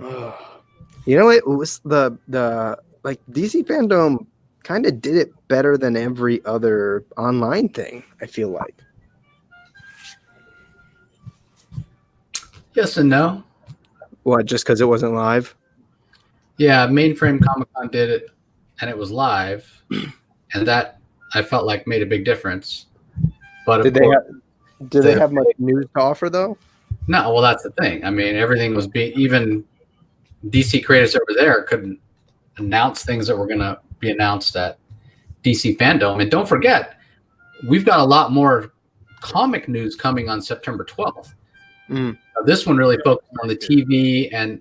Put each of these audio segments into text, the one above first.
You know, it was the like DC Fandome kind of did it better than every other online thing, I feel like. Yes and no. What, just because it wasn't live? Yeah, Mainframe Comic Con did it, and it was live, and that I felt like made a big difference. But of course, Did they have much news to offer though? no. Well, that's the thing. I mean, everything was even DC creators over there couldn't announce things that were going to be announced at DC Fandome. And don't forget, we've got a lot more comic news coming on September 12th. This one really focused on the TV, and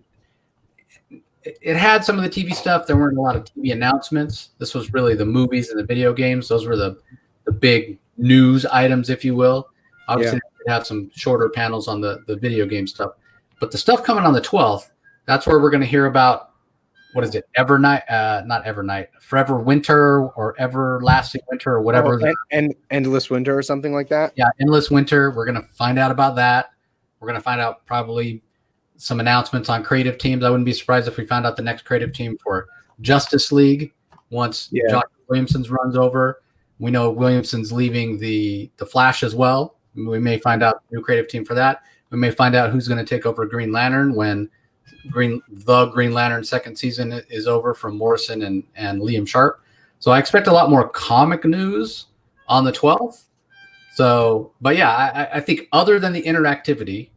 it had some of the TV stuff. There weren't a lot of TV announcements. This was really the movies and the video games. Those were the big news items, if you will. Obviously, they have some shorter panels on the video game stuff. But the stuff coming on the 12th, that's where we're going to hear about, what is it, not Evernight, Forever Winter or Everlasting Winter or whatever. And Endless Winter or something like that? Yeah, Endless Winter. We're going to find out about that. We're going to find out probably some announcements on creative teams. I wouldn't be surprised if we found out the next creative team for Justice League once Josh Williamson's runs over. We know Williamson's leaving the Flash as well. We may find out a new creative team for that. We may find out who's going to take over Green Lantern when Green Lantern second season is over from Morrison and Liam Sharp. So I expect a lot more comic news on the 12th. So, but yeah, I think other than the interactivity,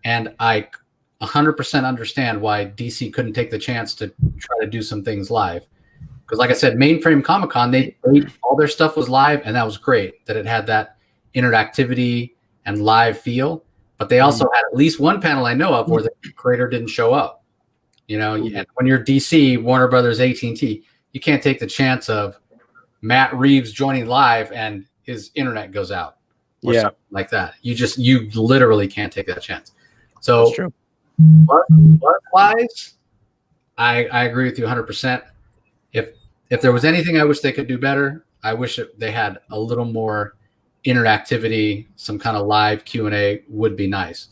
and I 100% understand why DC couldn't take the chance to try to do some things live. Because like I said, Mainframe Comic Con, they all their stuff was live, and that was great that it had that interactivity and live feel. But they also had at least one panel I know of where the creator didn't show up. You know, and when you're DC, Warner Brothers, AT&T, you can't take the chance of Matt Reeves joining live and his internet goes out or something like that. You literally can't take that chance. So, that's true. Wise, I agree with you 100%. If there was anything I wish they could do better, I wish they had a little more interactivity, some kind of live Q&A would be nice.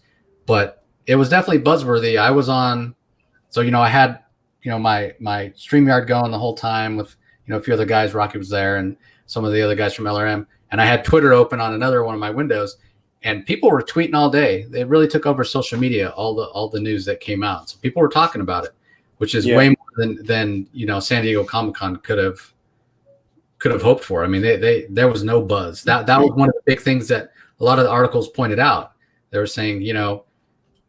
But it was definitely buzzworthy. I was on, so I had my StreamYard going the whole time with a few other guys. Rocky was there and some of the other guys from LRM, and I had Twitter open on another one of my windows, and people were tweeting all day. They really took over social media, all the news that came out. So people were talking about it, which is way more than San Diego Comic-Con could have hoped for. I mean, there was no buzz. That was one of the big things that a lot of the articles pointed out. They were saying,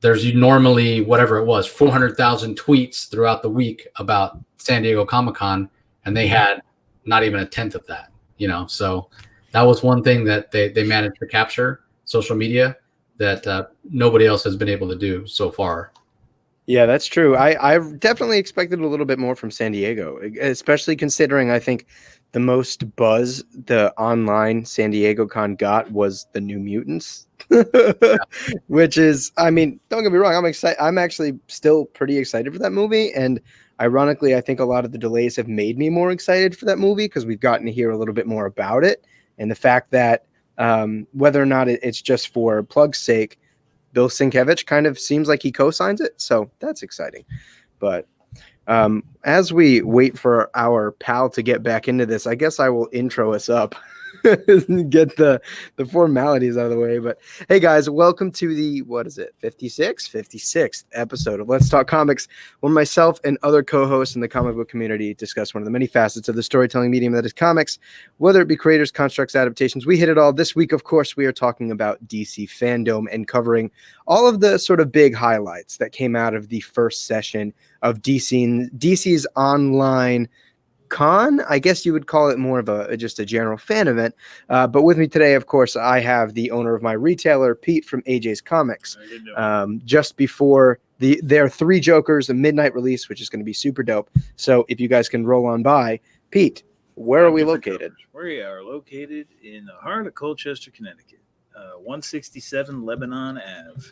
there's normally whatever it was, 400,000 tweets throughout the week about San Diego Comic-Con, and they had not even a tenth of that. So that was one thing that they managed to capture, social media, that nobody else has been able to do so far. Yeah, that's true. I definitely expected a little bit more from San Diego, especially considering I think the most buzz the online San Diego Con got was the New Mutants, which is, I mean, don't get me wrong, I'm excited. I'm actually still pretty excited for that movie. And ironically, I think a lot of the delays have made me more excited for that movie because we've gotten to hear a little bit more about it. And the fact that whether or not it's just for plug's sake, Bill Sienkiewicz kind of seems like he co-signs it. So that's exciting. But as we wait for our pal to get back into this, I guess I will intro us up and get the formalities out of the way. But hey guys, welcome to the, 56th episode of Let's Talk Comics, where myself and other co-hosts in the comic book community discuss one of the many facets of the storytelling medium that is comics, whether it be creators, constructs, adaptations. We hit it all. This week, of course, we are talking about DC Fandome and covering all of the sort of big highlights that came out of the first session of DC's online con. I guess you would call it more of just a general fan event. But with me today, of course, I have the owner of my retailer, Pete from AJ's Comics. Just before their Three Jokers, a midnight release, which is going to be super dope. So if you guys can roll on by, Pete, where are we located? We are located in the heart of Colchester, Connecticut, 167 Lebanon Ave.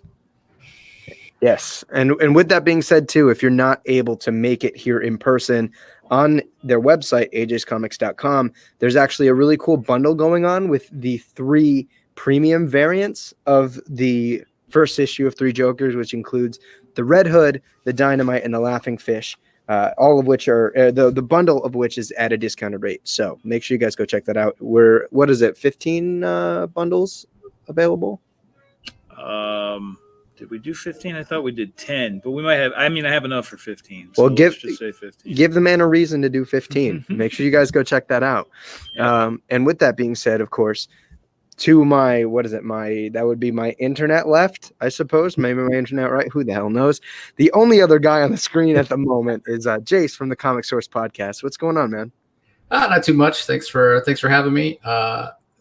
Yes, and with that being said, too, if you're not able to make it here in person, on their website, ajscomics.com, there's actually a really cool bundle going on with the 3 premium variants of the first issue of Three Jokers, which includes the Red Hood, the Dynamite, and the Laughing Fish. All of which are the bundle of which is at a discounted rate. So make sure you guys go check that out. What is it? 15 bundles available. Did we do 15? I thought we did 10, but we might have. I mean, I have enough for 15. Well, so let's just say 15. Give the man a reason to do 15. Make sure you guys go check that out. Yeah. And with that being said, of course, to my that would be my internet left, I suppose. Maybe my internet right. Who the hell knows? The only other guy on the screen at the moment is Jace from the Comic Source Podcast. What's going on, man? Not too much. Thanks for having me.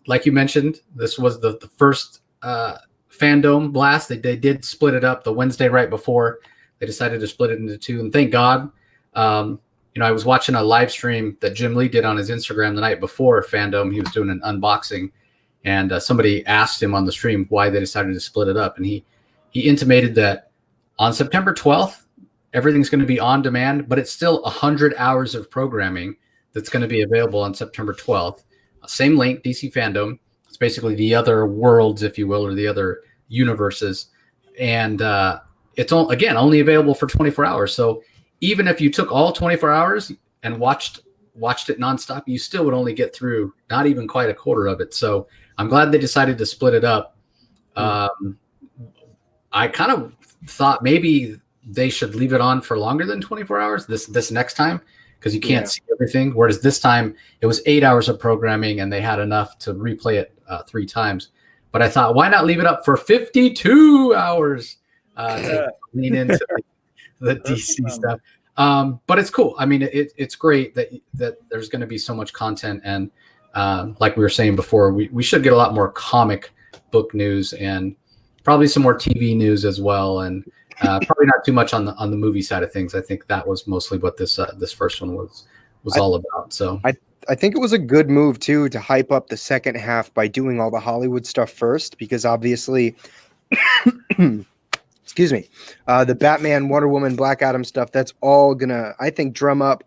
Like you mentioned, this was the first Fandome blast. They did split it up the Wednesday right before. They decided to split it into two, and thank God. I was watching a live stream that Jim Lee did on his Instagram the night before Fandome. He was doing an unboxing. And somebody asked him on the stream why they decided to split it up. And he intimated that on September 12th, everything's going to be on demand, but it's still 100 hours of programming that's going to be available on September 12th. Same link, DC Fandome. It's basically the other worlds, if you will, or the other universes. And it's only available for 24 hours. So even if you took all 24 hours and watched it nonstop, you still would only get through not even quite a quarter of it. So I'm glad they decided to split it up. I kind of thought maybe they should leave it on for longer than 24 hours this next time, because you can't see everything. Whereas this time it was 8 hours of programming and they had enough to replay it 3 times. But I thought, why not leave it up for 52 hours to lean into the DC stuff? But it's cool. I mean, it's great that there's going to be so much content, and like we were saying before, we should get a lot more comic book news and probably some more TV news as well, and probably not too much on the movie side of things. I think that was mostly what this first one was all about. So I think it was a good move too to hype up the second half by doing all the Hollywood stuff first, because obviously. Excuse me, the Batman, Wonder Woman, Black Adam stuff, that's all gonna, I think, drum up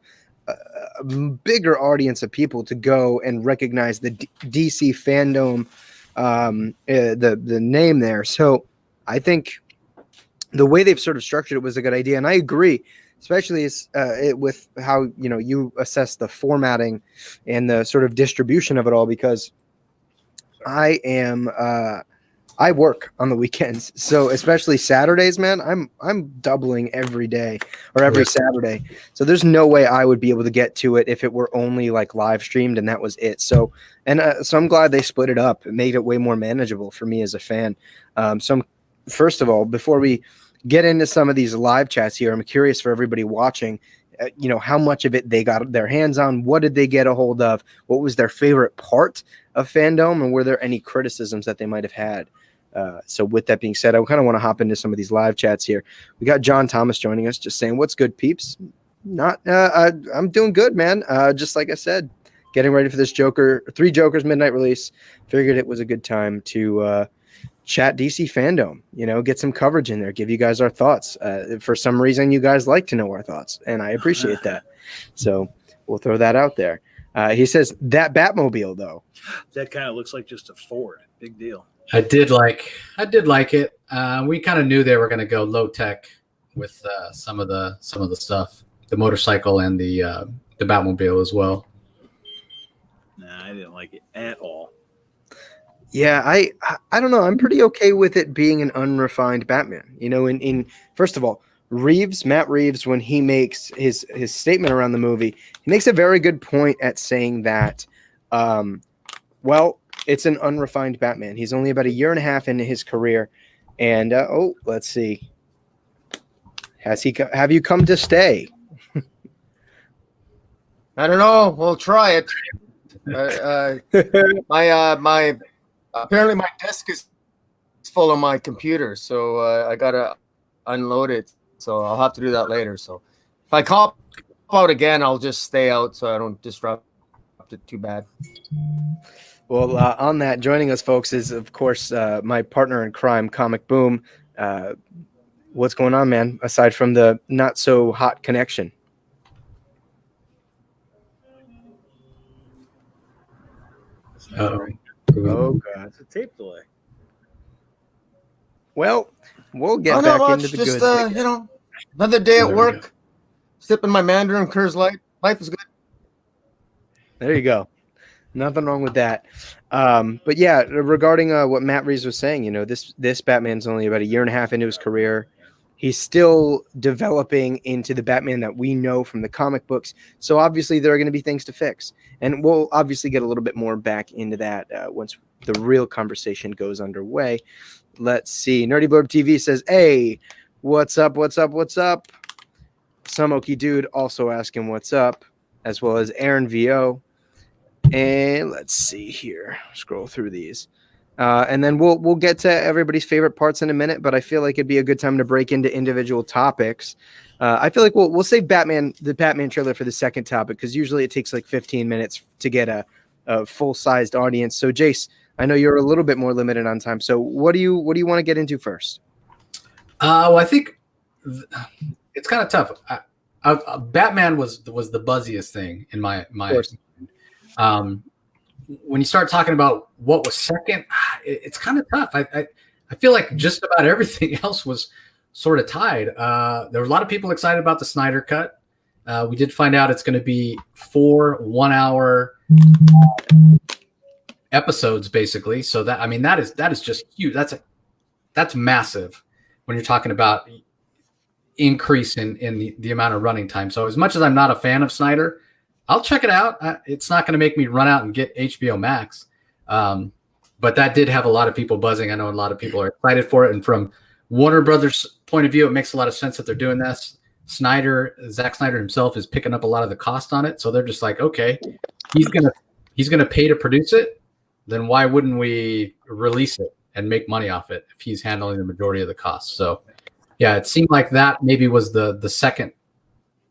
a bigger audience of people to go and recognize the DC Fandome, the name there. So I think the way they've sort of structured it was a good idea, and I agree, especially with how you assess the formatting and the sort of distribution of it all, because I work on the weekends, so especially Saturdays, man, I'm doubling every day or every Saturday. So there's no way I would be able to get to it if it were only like live streamed and that was it. So I'm glad they split it up. It made it way more manageable for me as a fan. First of all, before we get into some of these live chats here, I'm curious for everybody watching, how much of it they got their hands on. What did they get a hold of? What was their favorite part of Fandome? And were there any criticisms that they might have had? So with that being said, I kind of want to hop into some of these live chats here. We got John Thomas joining us, just saying, what's good, peeps? I'm doing good, man. Just like I said, getting ready for this Three Jokers midnight release. Figured it was a good time to chat DC Fandome, get some coverage in there, give you guys our thoughts. For some reason, you guys like to know our thoughts, and I appreciate that. So we'll throw that out there. He says, that Batmobile, though. That kind of looks like just a Ford. Big deal. I did like it. We kind of knew they were going to go low tech with some of the stuff, the motorcycle and the Batmobile as well. Nah, I didn't like it at all. Yeah, I don't know. I'm pretty okay with it being an unrefined Batman. In first of all, Matt Reeves, when he makes his statement around the movie, he makes a very good point at saying that, it's an unrefined Batman. He's only about a year and a half into his career. And, let's see. Have you come to stay? I don't know. We'll try it. Apparently my desk is full of my computer, so I got to unload it. So I'll have to do that later. So if I call out again, I'll just stay out so I don't disrupt it too bad. Well, on that, joining us, folks, is, of course, my partner in crime, Comic Boom. What's going on, man, aside from the not-so-hot connection? Oh, God. It's a tape delay. Well, we'll get Oh, back not into much. the Just goods. you know, another day There at we work, sipping my Mandarin Coors Light. Life is good. There you go. Nothing wrong with that. But yeah, regarding what Matt Reeves was saying, you know, this Batman's only about a year and a half into his career. He's still developing into the Batman that we know from the comic books. So obviously there are going to be things to fix. And we'll obviously get a little bit more back into that once the real conversation goes underway. Let's see. Nerdy Blurb TV says, hey, what's up? What's up? What's up? Some Okie Dude also asking what's up, as well as Aaron VO. And let's see here. Scroll through these. And then we'll get to everybody's favorite parts in a minute, but I feel like it'd be a good time to break into individual topics. I feel like we'll save the Batman trailer for the second topic, because usually it takes like 15 minutes to get a full-sized audience. So Jace, I know you're a little bit more limited on time. So what do you want to get into first? Well, I think it's kind of tough. Batman was the buzziest thing in my when you start talking about what was second, it's kind of tough. I feel like just about everything else was sort of tied. There were a lot of people excited about the Snyder Cut. We did find out it's going to be 4 1-hour episodes, basically. So that is just huge. That's massive when you're talking about increase in the amount of running time. So as much as I'm not a fan of Snyder, I'll check it out. It's not going to make me run out and get HBO Max. But that did have a lot of people buzzing. I know a lot of people are excited for it. And from Warner Brothers' point of view, it makes a lot of sense that they're doing this. Zack Snyder himself is picking up a lot of the cost on it. So they're just like, okay, he's gonna pay to produce it. Then why wouldn't we release it and make money off it if he's handling the majority of the costs? So yeah, it seemed like that maybe was the second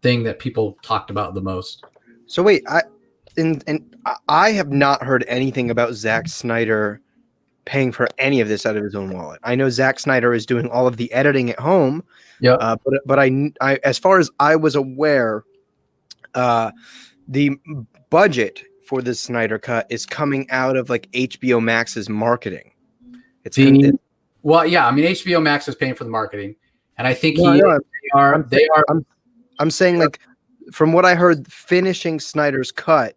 thing that people talked about the most. So wait, I have not heard anything about Zack Snyder paying for any of this out of his own wallet. I know Zack Snyder is doing all of the editing at home. Yeah. But I, as far as I was aware, the budget for the Snyder Cut is coming out of like HBO Max's marketing. Well, yeah, I mean, HBO Max is paying for the marketing, and I think I'm saying, like, from what I heard, finishing Snyder's Cut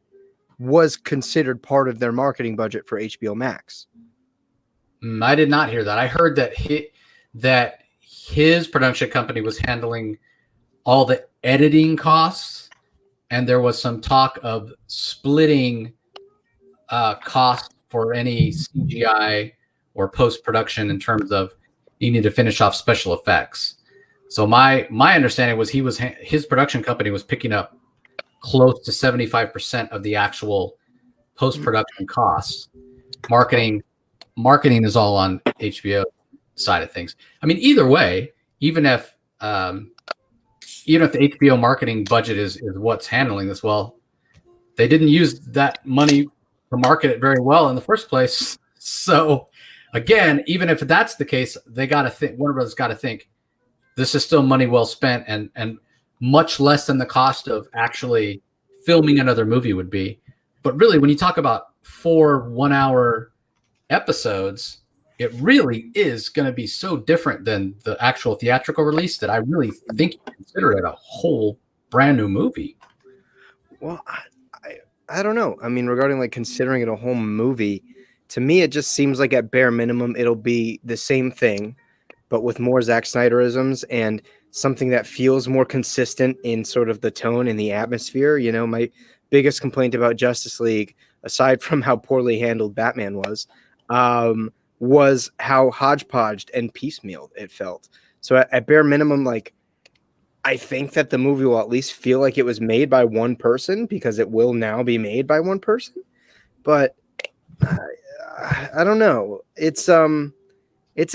was considered part of their marketing budget for HBO Max. I did not hear that. I heard that his production company was handling all the editing costs, and there was some talk of splitting costs for any CGI or post-production in terms of you need to finish off special effects. So my understanding was his production company was picking up close to 75% of the actual post-production costs. Marketing is all on HBO side of things. I mean, either way, even if the HBO marketing budget is what's handling this, well, they didn't use that money to market it very well in the first place. So again, even if that's the case, they got to think. Warner Brothers got to think this is still money well spent, and much less than the cost of actually filming another movie would be. But really, when you talk about 4 1-hour episodes, it really is going to be so different than the actual theatrical release that I really think you consider it a whole brand new movie. Well, I don't know. I mean, regarding like considering it a whole movie, to me, it just seems like at bare minimum, it'll be the same thing, but with more Zack Snyderisms and something that feels more consistent in sort of the tone and the atmosphere. You know, my biggest complaint about Justice League, aside from how poorly handled Batman was how hodgepodged and piecemeal it felt. So at bare minimum, like, I think that the movie will at least feel like it was made by one person, because it will now be made by one person. But I don't know. It's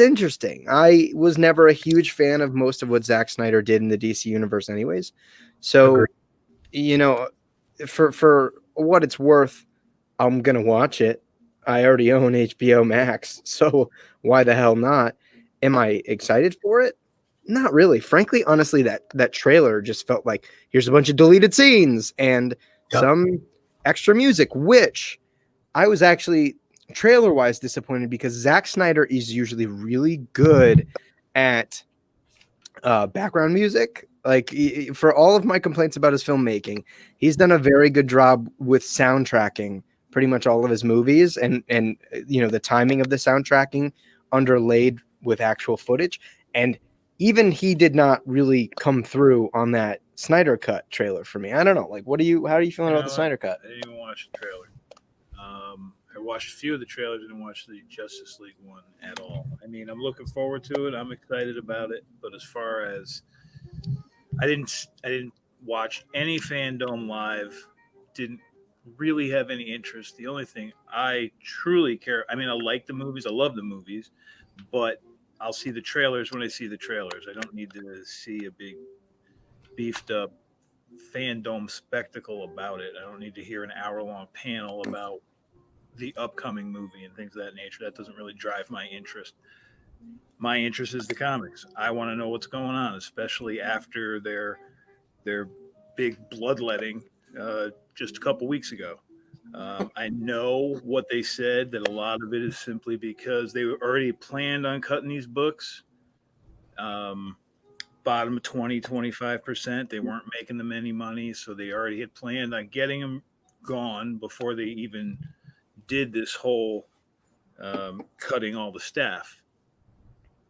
interesting. I was never a huge fan of most of what Zack Snyder did in the DC universe anyways. So, Agreed. You know, for what it's worth, I'm going to watch it. I already own HBO Max, so why the hell not? Am I excited for it? Not really. Frankly, honestly, that trailer just felt like here's a bunch of deleted scenes and some extra music, which I was actually trailer-wise disappointed because Zack Snyder is usually really good at background music. Like for all of my complaints about his filmmaking, he's done a very good job with soundtracking pretty much all of his movies, and the timing of the soundtracking underlaid with actual footage. And even he did not really come through on that Snyder Cut trailer for me. I don't know. Like, how are you feeling about the Snyder Cut? I didn't even watch the trailer. I watched a few of the trailers. I didn't watch the Justice League one at all. I mean, I'm looking forward to it. I'm excited about it. But as far as I didn't watch any Fandome live. Didn't really have any interest. The only thing I truly care, I mean, I like the movies. I love the movies, but I'll see the trailers when I see the trailers. I don't need to see a big beefed up Fandome spectacle about it. I don't need to hear an hour-long panel about the upcoming movie and things of that nature. That doesn't really drive my interest. My interest is the comics. I want to know what's going on, especially after their big bloodletting just a couple weeks ago. I know what they said, that a lot of it is simply because they were already planned on cutting these books. Bottom 20-25%. They weren't making them any money, so they already had planned on getting them gone before they even did this whole cutting all the staff.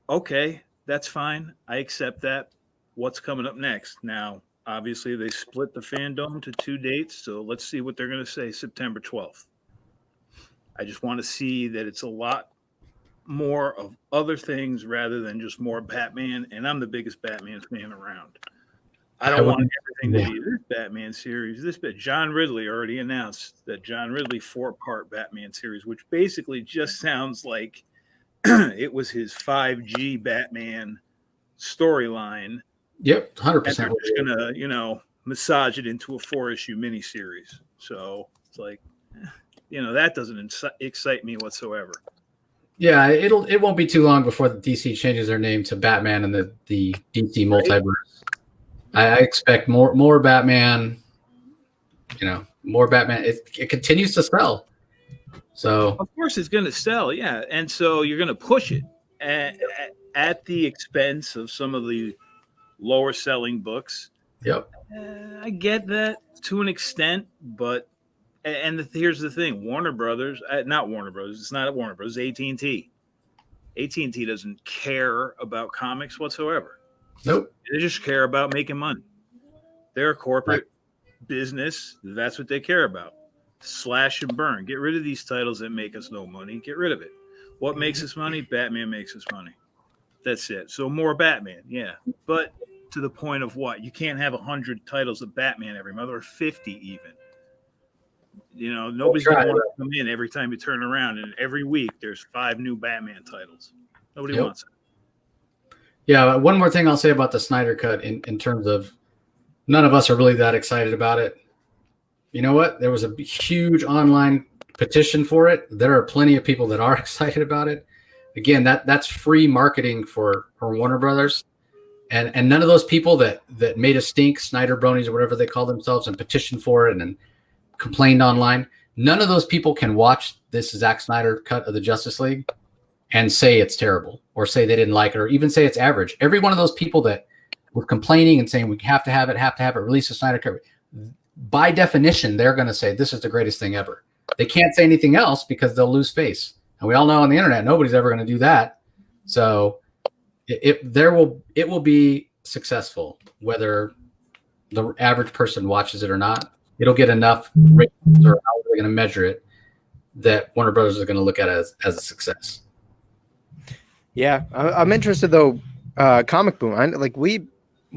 Okay, that's fine. I accept that. What's coming up next? Now, obviously, they split the Fandome to 2 dates, so let's see what they're going to say September 12th. I just want to see that it's a lot more of other things rather than just more Batman, and I'm the biggest Batman fan around. I don't want everything to be this Batman series. John Ridley already announced that John Ridley 4-part Batman series, which basically just sounds like it was his 5G Batman storyline. Yep, 100%. And they're just gonna, massage it into a 4-issue miniseries. So it's like, that doesn't excite me whatsoever. Yeah, it won't be too long before the DC changes their name to Batman and the DC multiverse. I expect more Batman. More Batman. It continues to sell. So of course it's going to sell, yeah. And so you're going to push it at the expense of some of the lower selling books. Yep. I get that to an extent, but here's the thing: Warner Brothers, not Warner Brothers. It's not Warner Brothers. AT&T. AT&T doesn't care about comics whatsoever. Nope. They just care about making money. They're a corporate business. That's what they care about. Slash and burn. Get rid of these titles that make us no money. Get rid of it. What makes us money? Batman makes us money. That's it. So more Batman, yeah. But to the point of what? You can't have 100 titles of Batman every month, or 50 even. Nobody's going to want to come in every time you turn around, and every week there's 5 new Batman titles. Nobody wants it. Yeah, one more thing I'll say about the Snyder Cut in terms of none of us are really that excited about it. You know what? There was a huge online petition for it. There are plenty of people that are excited about it. Again, that's free marketing for Warner Brothers. And none of those people that made a stink, Snyder bronies or whatever they call themselves, and petitioned for it and complained online, none of those people can watch this Zack Snyder cut of the Justice League and say it's terrible, or say they didn't like it, or even say it's average. Every one of those people that were complaining and saying we have to have it, release the Snyder cut, by definition, they're going to say this is the greatest thing ever. They can't say anything else because they'll lose face. And we all know on the internet, nobody's ever going to do that. So it will be successful, whether the average person watches it or not. It'll get enough ratings, or how they're going to measure it, that Warner Brothers is going to look at it as a success. Yeah, I'm interested though. Comic Boom, we've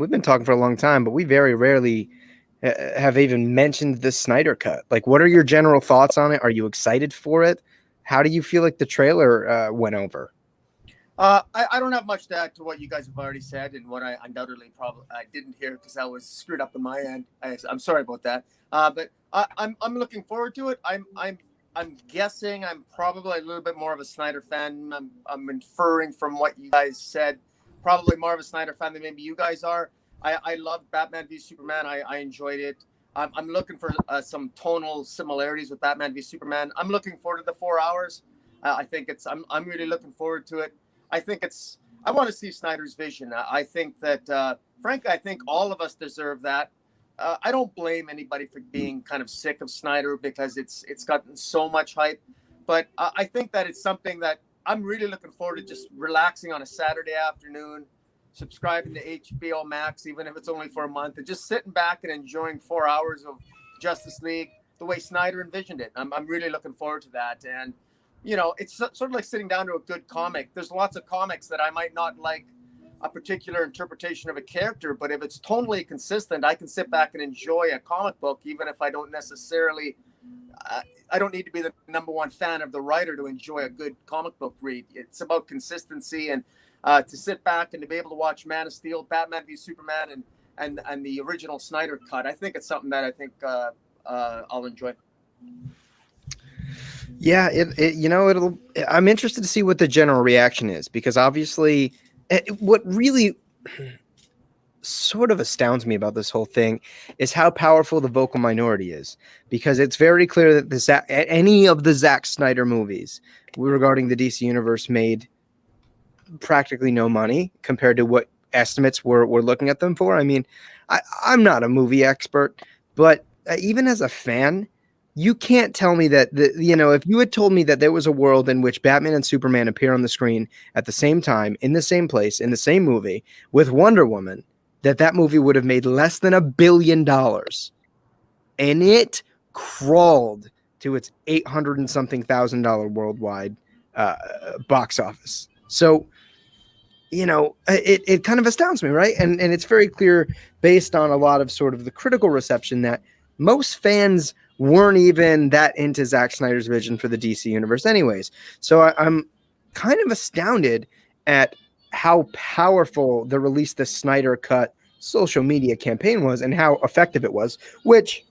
been talking for a long time, but we very rarely have even mentioned the Snyder Cut. Like, what are your general thoughts on it? Are you excited for it? How do you feel like the trailer went over? I don't have much to add to what you guys have already said, and what I undoubtedly I didn't hear because I was screwed up on my end. I'm sorry about that. But I'm looking forward to it. I'm guessing I'm probably a little bit more of a Snyder fan. I'm inferring from what you guys said, probably more of a Snyder fan than maybe you guys are. I loved Batman v Superman. I enjoyed it. I'm looking for some tonal similarities with Batman v Superman. I'm looking forward to the 4 hours. I think it's. I'm really looking forward to it. I think it's. I want to see Snyder's vision. I think that, frankly, I think all of us deserve that. I don't blame anybody for being kind of sick of Snyder because it's gotten so much hype. But I think that it's something that I'm really looking forward to, just relaxing on a Saturday afternoon, subscribing to HBO Max, even if it's only for a month, and just sitting back and enjoying 4 hours of Justice League the way Snyder envisioned it. I'm really looking forward to that. And, you know, it's sort of like sitting down to a good comic. There's lots of comics that I might not like a particular interpretation of a character, but if it's tonally consistent, I can sit back and enjoy a comic book, even if I don't necessarily I don't need to be the number one fan of the writer to enjoy a good comic book read. It's about consistency, and to sit back and to be able to watch Man of Steel, Batman v Superman, and the original Snyder Cut. I think it's something that I think I'll enjoy. Yeah, I'm interested to see what the general reaction is, because obviously, what really sort of astounds me about this whole thing is how powerful the vocal minority is, because it's very clear that any of the Zack Snyder movies regarding the DC universe made practically no money compared to what estimates were looking at them for. I mean, I'm not a movie expert, but even as a fan, you can't tell me that if you had told me that there was a world in which Batman and Superman appear on the screen at the same time, in the same place, in the same movie with Wonder Woman, that movie would have made less than $1 billion, and it crawled to its $800 and something thousand worldwide box office. So, it kind of astounds me, right? And it's very clear, based on a lot of sort of the critical reception, that most fans weren't even that into Zack Snyder's vision for the DC universe anyways. So I'm kind of astounded at how powerful the release the Snyder Cut social media campaign was and how effective it was, which,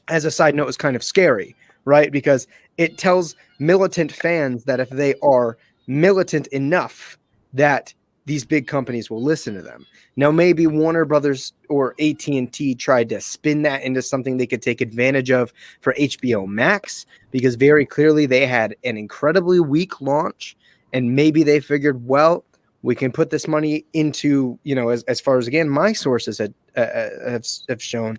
as a side note, is kind of scary, right? Because it tells militant fans that if they are militant enough, that these big companies will listen to them. Now, maybe Warner Brothers or AT&T tried to spin that into something they could take advantage of for HBO Max, because very clearly they had an incredibly weak launch, and maybe they figured, well, we can put this money into, as far as, again, my sources have shown,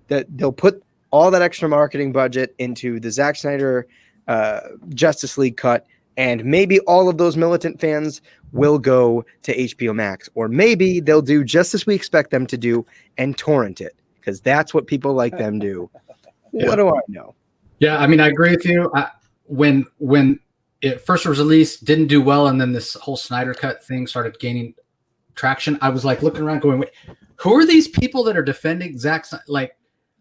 that they'll put all that extra marketing budget into the Zack Snyder Justice League cut, and maybe all of those militant fans will go to HBO Max, or maybe they'll do just as we expect them to do and torrent it, because that's what people like them do. Yeah. What do I know? Yeah, I mean, I agree with you. When it first was released, didn't do well, and then this whole Snyder Cut thing started gaining traction, I was like looking around going, wait, who are these people that are defending Zack Snyder? Like,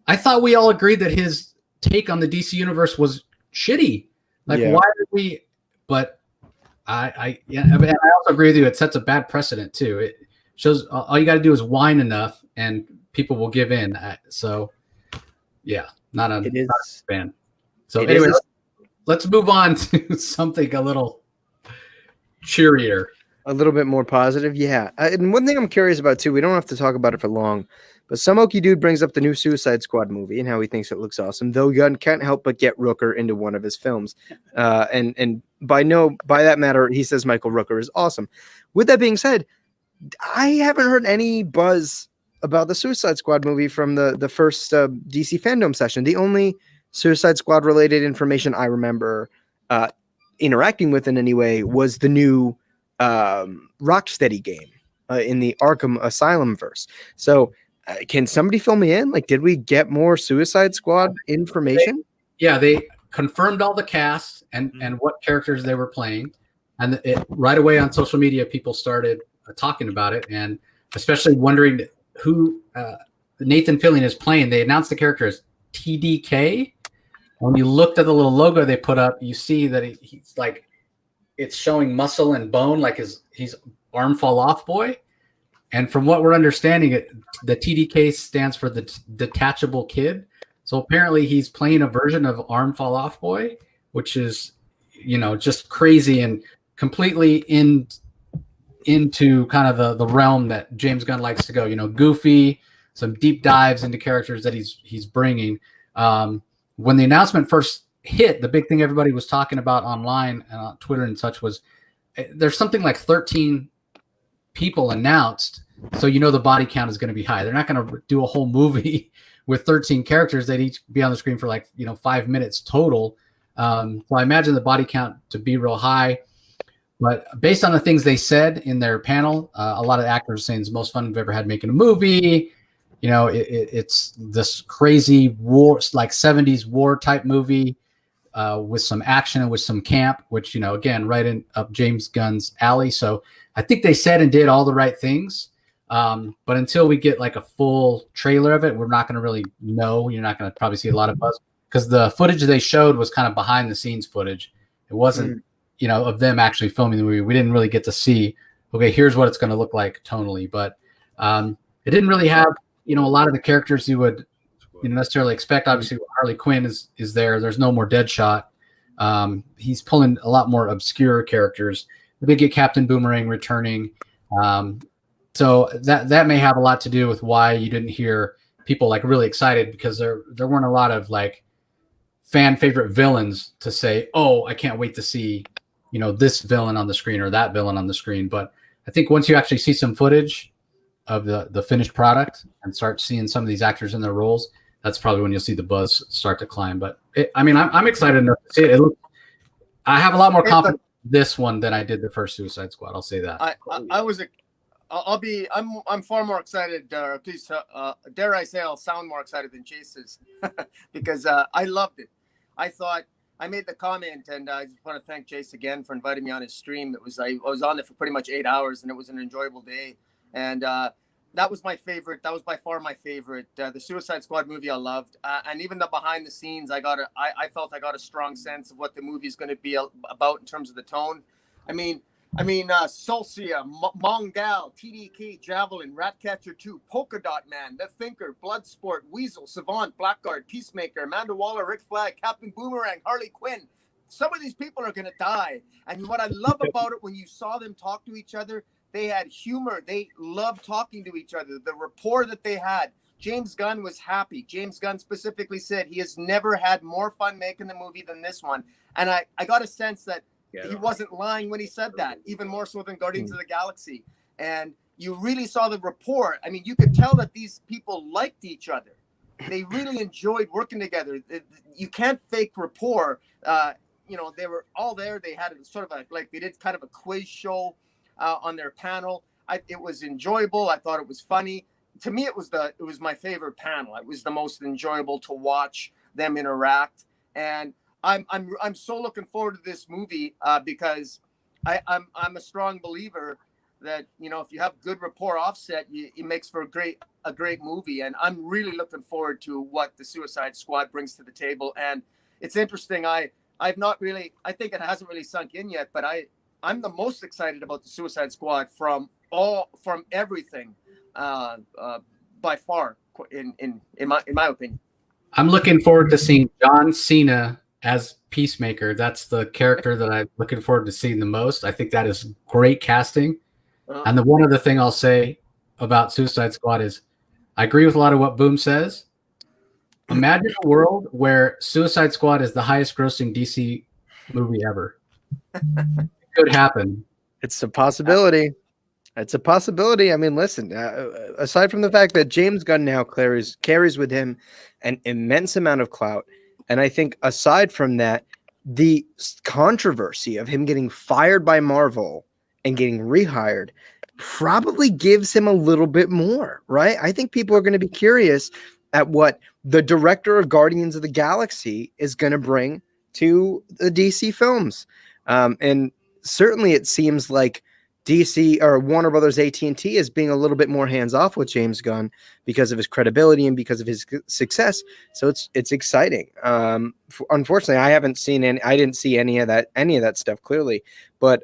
I thought we all agreed that his take on the DC universe was shitty. Like, why did we? But I also agree with you. It sets a bad precedent too. It shows all you got to do is whine enough, and people will give in. So, yeah, not a fan. So anyway, let's move on to something a little cheerier, a little bit more positive. Yeah, and one thing I'm curious about too. We don't have to talk about it for long, but some Okie dude brings up the new Suicide Squad movie and how he thinks it looks awesome. Though Gunn can't help but get Rooker into one of his films, and by that matter, he says Michael Rooker is awesome. With that being said, I haven't heard any buzz about the Suicide Squad movie from the first DC Fandome session. The only Suicide Squad related information I remember interacting with in any way was the new Rocksteady game in the Arkham Asylum verse. So can somebody fill me in? Like, did we get more Suicide Squad information? They confirmed all the casts and what characters they were playing, and right away on social media people started talking about it, and especially wondering who Nathan Fillion is playing. They announced the character as TDK. When you looked at the little logo they put up, you see that he's like, it's showing muscle and bone, like he's arm fall off boy. And from what we're understanding, the TDK stands for the detachable kid. So apparently he's playing a version of arm fall off boy, which is, just crazy and completely into kind of the realm that James Gunn likes to go, goofy, some deep dives into characters that he's bringing. When the announcement first hit, the big thing everybody was talking about online and on Twitter and such was there's something like 13 people announced, so the body count is going to be high. They're not going to do a whole movie with 13 characters that each be on the screen for like 5 minutes total. So I imagine the body count to be real high. But based on the things they said in their panel, a lot of actors saying it's the most fun we've ever had making a movie. It's this crazy war, like 70s war type movie with some action and with some camp, which, again, right in up James Gunn's alley. So I think they said and did all the right things. But until we get like a full trailer of it, we're not going to really know. You're not going to probably see a lot of buzz because the footage they showed was kind of behind the scenes footage. It wasn't, of them actually filming the movie. We didn't really get to see, okay, here's what it's going to look like tonally. But it didn't really have, a lot of the characters you would necessarily expect. Obviously, Harley Quinn is there. There's no more Deadshot. He's pulling a lot more obscure characters. We get Captain Boomerang returning. So that may have a lot to do with why you didn't hear people like really excited, because there weren't a lot of like fan favorite villains to say, oh, I can't wait to see, this villain on the screen or that villain on the screen. But I think once you actually see some footage of the finished product and start seeing some of these actors in their roles, that's probably when you'll see the buzz start to climb. But I'm excited enough to see it. I have a lot more confidence in this one than I did the first Suicide Squad. I'll say that. I'm far more excited, at least dare I say I'll sound more excited than Jace is because I loved it. I made the comment, and I just want to thank Jace again for inviting me on his stream. I was on it for pretty much 8 hours, and it was an enjoyable day. And that was my favorite. That was by far my favorite. The Suicide Squad movie I loved, and even the behind the scenes, I felt I got a strong sense of what the movie is going to be about in terms of the tone. Solcia, Mongal, TDK, Javelin, Ratcatcher 2, Polka Dot Man, The Thinker, Bloodsport, Weasel, Savant, Blackguard, Peacemaker, Amanda Waller, Rick Flag, Captain Boomerang, Harley Quinn. Some of these people are going to die. And what I love about it, when you saw them talk to each other, they had humor. They loved talking to each other. The rapport that they had. James Gunn was happy. James Gunn specifically said he has never had more fun making the movie than this one. And I got a sense that he wasn't lying when he said that, even more so than Guardians of the Galaxy. And you really saw the rapport. You could tell that these people liked each other. They really enjoyed working together. You can't fake rapport. They were all there. They had sort of they did kind of a quiz show on their panel. It was enjoyable. I thought it was funny. To me, it was my favorite panel. It was the most enjoyable to watch them interact. And I'm so looking forward to this movie because I'm a strong believer that if you have good rapport offset, it makes for a great movie. And I'm really looking forward to what the Suicide Squad brings to the table. And it's interesting. I think it hasn't really sunk in yet, but I'm the most excited about the Suicide Squad from everything by far in my opinion. I'm looking forward to seeing John Cena as Peacemaker. That's the character that I'm looking forward to seeing the most. I think that is great casting. And the one other thing I'll say about Suicide Squad is I agree with a lot of what Boom says. Imagine a world where Suicide Squad is the highest grossing DC movie ever. It could happen. It's a possibility. It's a possibility. Listen, aside from the fact that James Gunn now carries with him an immense amount of clout, and I think aside from that, the controversy of him getting fired by Marvel and getting rehired probably gives him a little bit more, right? I think people are going to be curious at what the director of Guardians of the Galaxy is going to bring to the DC films. And certainly it seems like DC or Warner Brothers AT&T is being a little bit more hands-off with James Gunn because of his credibility and because of his success. So it's exciting. Unfortunately, I didn't see any of that stuff clearly. But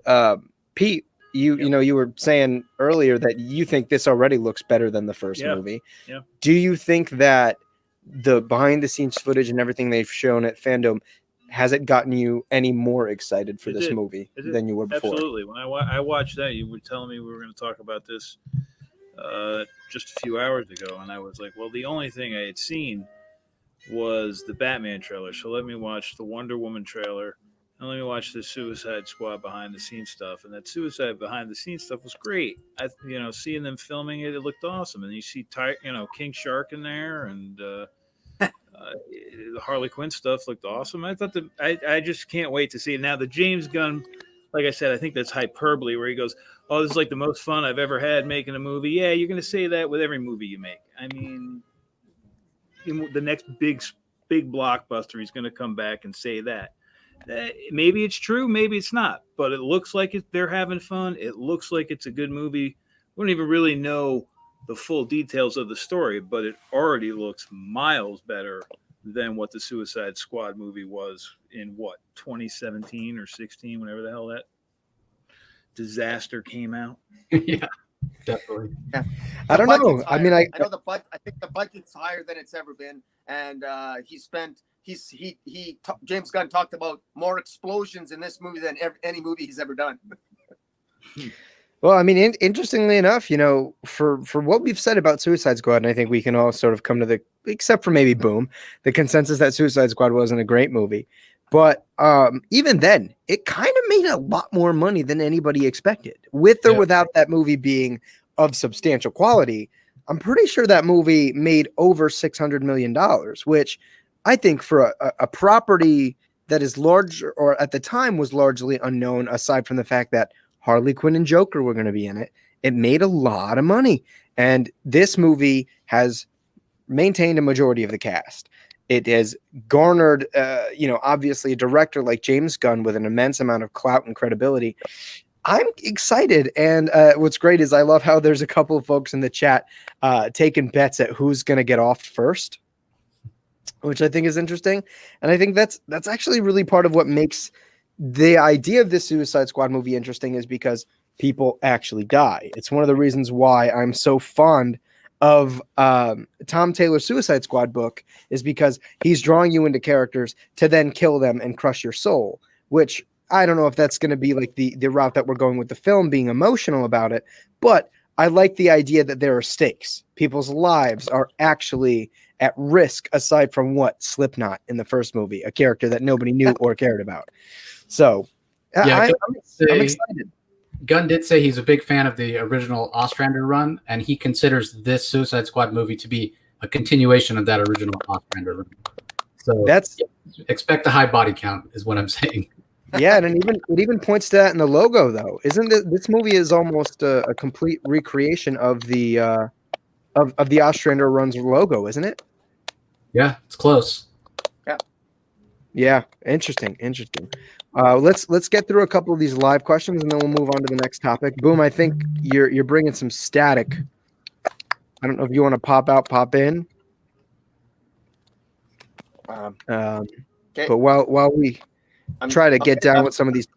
Pete, you were saying earlier that you think this already looks better than the first movie. Yeah. Do you think that the behind the scenes footage and everything they've shown at Fandome, has it gotten you any more excited for this movie than you were before? Absolutely. When I watched that, you were telling me we were going to talk about this just a few hours ago, and I was like, well, the only thing I had seen was the Batman trailer. So let me watch the Wonder Woman trailer, and let me watch the Suicide Squad behind the scenes stuff. And that Suicide behind the scenes stuff was great. Seeing them filming it, it looked awesome. And you see, King Shark in there, and the Harley Quinn stuff looked awesome. I thought I just can't wait to see it. Now the James Gunn, like I said, I think that's hyperbole, where he goes, "Oh, this is like the most fun I've ever had making a movie." Yeah, you're going to say that with every movie you make. I mean, the next big blockbuster, he's going to come back and say that. Maybe it's true, maybe it's not, but it looks like they're having fun. It looks like it's a good movie. We don't even really know the full details of the story, but it already looks miles better than what the Suicide Squad movie was in 2017 or 16, whenever the hell that disaster came out. Yeah, definitely. Yeah. I don't know. I mean, I know the budget. I think the budget's higher than it's ever been, and James Gunn talked about more explosions in this movie than any movie he's ever done. Well, I mean, interestingly enough, for what we've said about Suicide Squad, and I think we can all sort of come to except for maybe Boom, the consensus that Suicide Squad wasn't a great movie. But even then, it kind of made a lot more money than anybody expected. With or without that movie being of substantial quality, I'm pretty sure that movie made over $600 million, which I think for a property that is large, or at the time was largely unknown, aside from the fact that Harley Quinn and Joker were going to be in it, it made a lot of money. And this movie has maintained a majority of the cast. It has garnered, obviously a director like James Gunn with an immense amount of clout and credibility. I'm excited. And what's great is I love how there's a couple of folks in the chat taking bets at who's going to get off first, which I think is interesting. And I think that's actually really part of what makes the idea of this Suicide Squad movie interesting, is because people actually die. It's one of the reasons why I'm so fond of Tom Taylor's Suicide Squad book, is because he's drawing you into characters to then kill them and crush your soul, which I don't know if that's going to be like the route that we're going with the film, being emotional about it, but I like the idea that there are stakes. People's lives are actually at risk, aside from Slipknot in the first movie, a character that nobody knew or cared about. So yeah, I'm excited. Gunn did say he's a big fan of the original Ostrander run, and he considers this Suicide Squad movie to be a continuation of that original Ostrander run. So expect a high body count, is what I'm saying. Yeah, and it even points to that in the logo, though. Isn't it? This movie is almost a complete recreation of the of the Ostrander run's logo, isn't it? Yeah, it's close. Yeah, interesting. Let's get through a couple of these live questions, and then we'll move on to the next topic. Boom, I think you're bringing some static. I don't know if you want to pop out, pop in. Okay. But while we try to get down with some of these,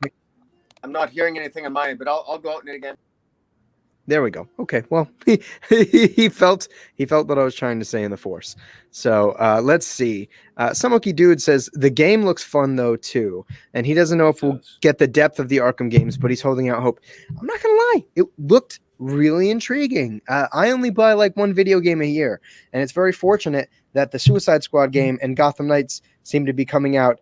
I'm not hearing anything on mine, but I'll go out in it again. There we go. Okay. Well, he felt what I was trying to say in the Force. So let's see. Samoki Dude says the game looks fun though too, and he doesn't know if we'll get the depth of the Arkham games, but he's holding out hope. I'm not gonna lie, it looked really intriguing. I only buy like one video game a year, and it's very fortunate that the Suicide Squad game and Gotham Knights seem to be coming out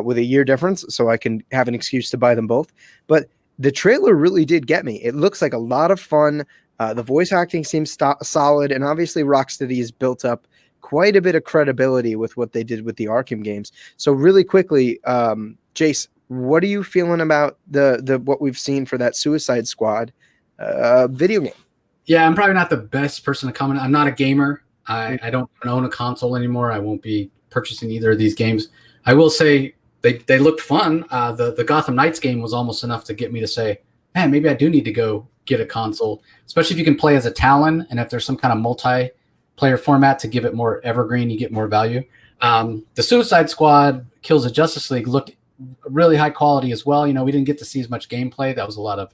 with a year difference, so I can have an excuse to buy them both. But the trailer really did get me. It looks like a lot of fun. The voice acting seems solid, and obviously Rocksteady has built up quite a bit of credibility with what they did with the Arkham games. So really quickly, Jace, what are you feeling about the what we've seen for that Suicide Squad video game? Yeah, I'm probably not the best person to comment. I'm not a gamer. I don't own a console anymore. I won't be purchasing either of these games. I will say they looked fun. The Gotham Knights game was almost enough to get me to say, man, maybe I do need to go get a console, especially if you can play as a Talon, and if there's some kind of multiplayer format to give it more evergreen, you get more value. The Suicide Squad Kills the Justice League looked really high quality as well. We didn't get to see as much gameplay. That was a lot of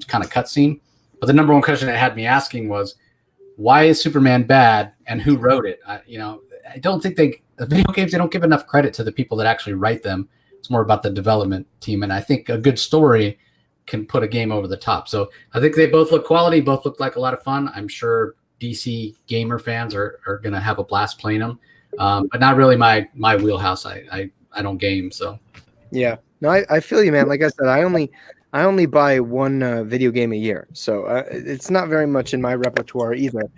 kind of cutscene. But the number one question it had me asking was, why is Superman bad, and who wrote it? I don't think the video games, they don't give enough credit to the people that actually write them. It's more about the development team. And I think a good story can put a game over the top. So I think they both look quality, both look like a lot of fun. I'm sure DC gamer fans are going to have a blast playing them, but not really my wheelhouse. I don't game, so. Yeah, no, I feel you, man. Like I said, I only buy one video game a year, so it's not very much in my repertoire either.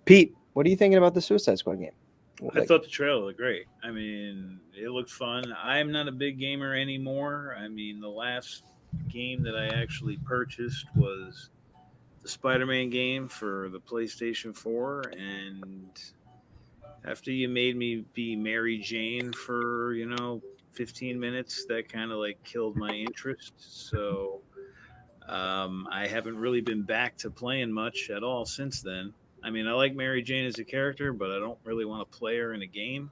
Pete, what are you thinking about the Suicide Squad game? I thought the trailer looked great. I mean, it looked fun. I'm not a big gamer anymore. I mean, the last game that I actually purchased was the Spider-Man game for the PlayStation 4, and after you made me be Mary Jane for 15 minutes, that kind of like killed my interest. So I haven't really been back to playing much at all since then. I mean, I like Mary Jane as a character, but I don't really want to play her in a game.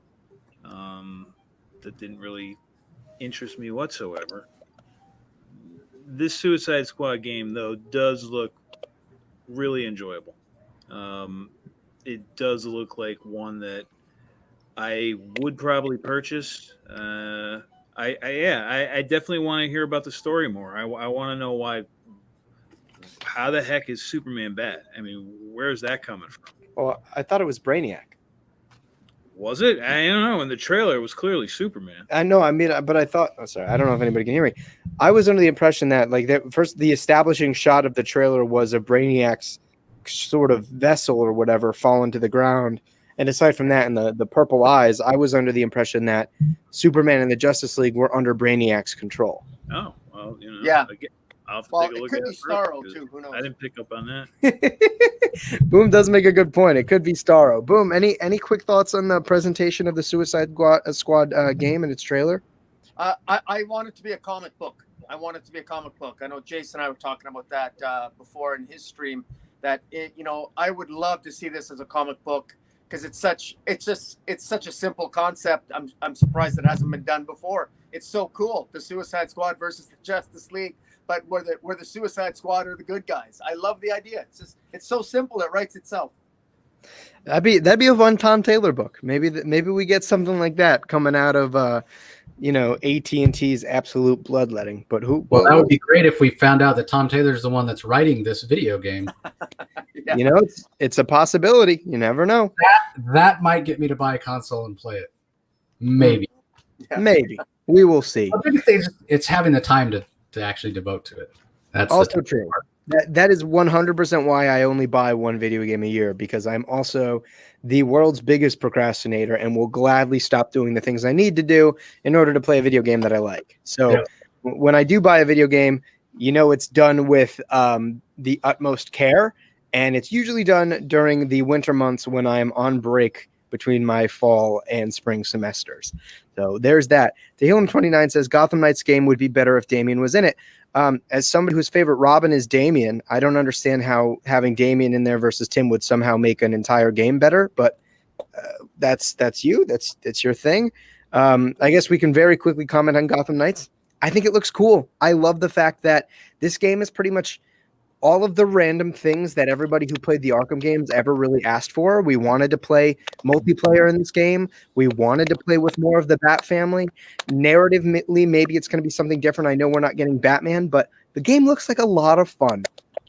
That didn't really interest me whatsoever. This Suicide Squad game, though, does look really enjoyable. It does look like one that I would probably purchase. I definitely want to hear about the story more. I want to know why. How the heck is Superman bad? I mean, where's that coming from? Well, I thought it was Brainiac. Was it? I don't know. In the trailer, it was clearly Superman. I know. I mean, but I thought. Oh, sorry. I don't know if anybody can hear me. I was under the impression that, like, the establishing shot of the trailer was a Brainiac's sort of vessel or whatever fallen to the ground. And aside from that, and the purple eyes, I was under the impression that Superman and the Justice League were under Brainiac's control. Oh, well, Yeah. Again, I'll have to Well, take a it look could at be it Starro first, too. Who knows? I didn't pick up on that. Boom does make a good point. It could be Starro. Boom. Any quick thoughts on the presentation of the Suicide Squad game and its trailer? I want it to be a comic book. I want it to be a comic book. I know Jace and I were talking about that before in his stream. That I would love to see this as a comic book because it's such a simple concept. I'm surprised it hasn't been done before. It's so cool. The Suicide Squad versus the Justice League, but where the Suicide Squad are the good guys. I love the idea. It's so simple. It writes itself. That'd be a fun Tom Taylor book. Maybe we get something like that coming out of AT&T's absolute bloodletting. But who? Well, that would be great if we found out that Tom Taylor's the one that's writing this video game. Yeah. It's a possibility. You never know. That might get me to buy a console and play it. Maybe. Yeah. Maybe. We will see. The biggest thing is it's having the time to actually devote to it. That's also true. That is 100% why I only buy one video game a year, because I'm also the world's biggest procrastinator and will gladly stop doing the things I need to do in order to play a video game that I like. So when I do buy a video game, it's done with the utmost care, and it's usually done during the winter months when I'm on break between my fall and spring semesters. So there's that. Tehillim29 says Gotham Knights game would be better if Damian was in it. As somebody whose favorite Robin is Damian, I don't understand how having Damian in there versus Tim would somehow make an entire game better, but that's you. That's your thing. I guess we can very quickly comment on Gotham Knights. I think it looks cool. I love the fact that this game is pretty much all of the random things that everybody who played the Arkham games ever really asked for. We wanted to play multiplayer in this game. We wanted to play with more of the Bat family. Narratively, maybe it's going to be something different. I know we're not getting Batman, but the game looks like a lot of fun.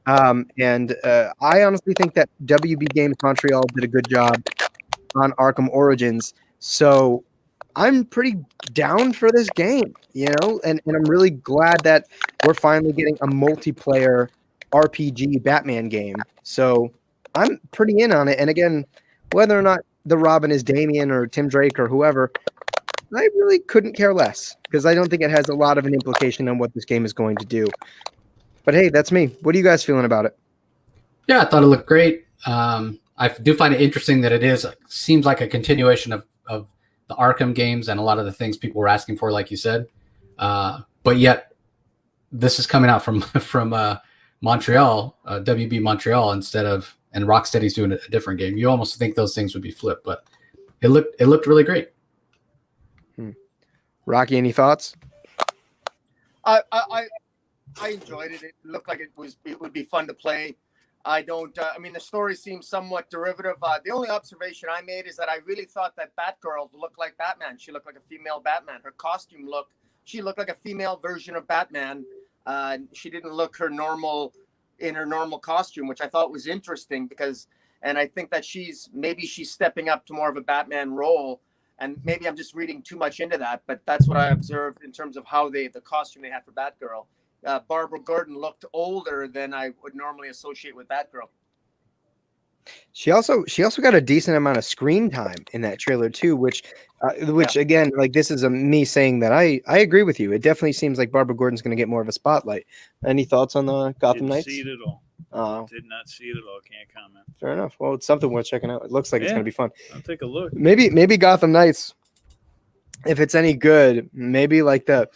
And I honestly think that WB Games Montreal did a good job on Arkham Origins. So I'm pretty down for this game, and I'm really glad that we're finally getting a multiplayer RPG Batman game. So I'm pretty in on it. And again, whether or not the Robin is Damian or Tim Drake or whoever, I really couldn't care less, because I don't think it has a lot of an implication on what this game is going to do. But hey, that's me. What are you guys feeling about it? Yeah, I thought it looked great. I do find it interesting that seems like a continuation of the Arkham games and a lot of the things people were asking for, like you said. But yet this is coming out from Montreal, WB Montreal, and Rocksteady's doing a different game. You almost think those things would be flipped, but it looked really great. Rocky, any thoughts? I enjoyed it. It looked like it would be fun to play. I mean, the story seems somewhat derivative. The only observation I made is that I really thought that Batgirl looked like Batman. She looked like a female Batman. Her costume she looked like a female version of Batman. She didn't look in her normal costume, which I thought was interesting and I think that she's stepping up to more of a Batman role. And maybe I'm just reading too much into that, but that's what I observed in terms of how the costume they had for Batgirl. Barbara Gordon looked older than I would normally associate with Batgirl. She also got a decent amount of screen time in that trailer too, which again, like, this is me saying that I agree with you. It definitely seems like Barbara Gordon's going to get more of a spotlight. Any thoughts on the Gotham Knights? Didn't see it at all. Did not see it at all. Can't comment. Fair enough. Well, it's something worth checking out. It looks like it's going to be fun. I'll take a look. Maybe Gotham Knights, if it's any good, maybe like the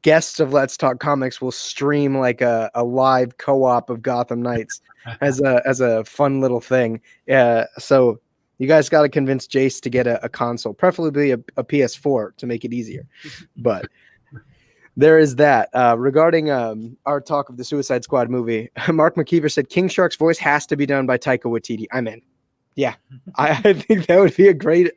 guests of Let's Talk Comics will stream like a live co-op of Gotham Knights as a fun little thing. So you guys got to convince Jace to get a console, preferably a PS4 to make it easier. But there is that. Regarding our talk of the Suicide Squad movie, Mark McKeever said King Shark's voice has to be done by Taika Waititi. I'm in. Yeah, I think that would be a great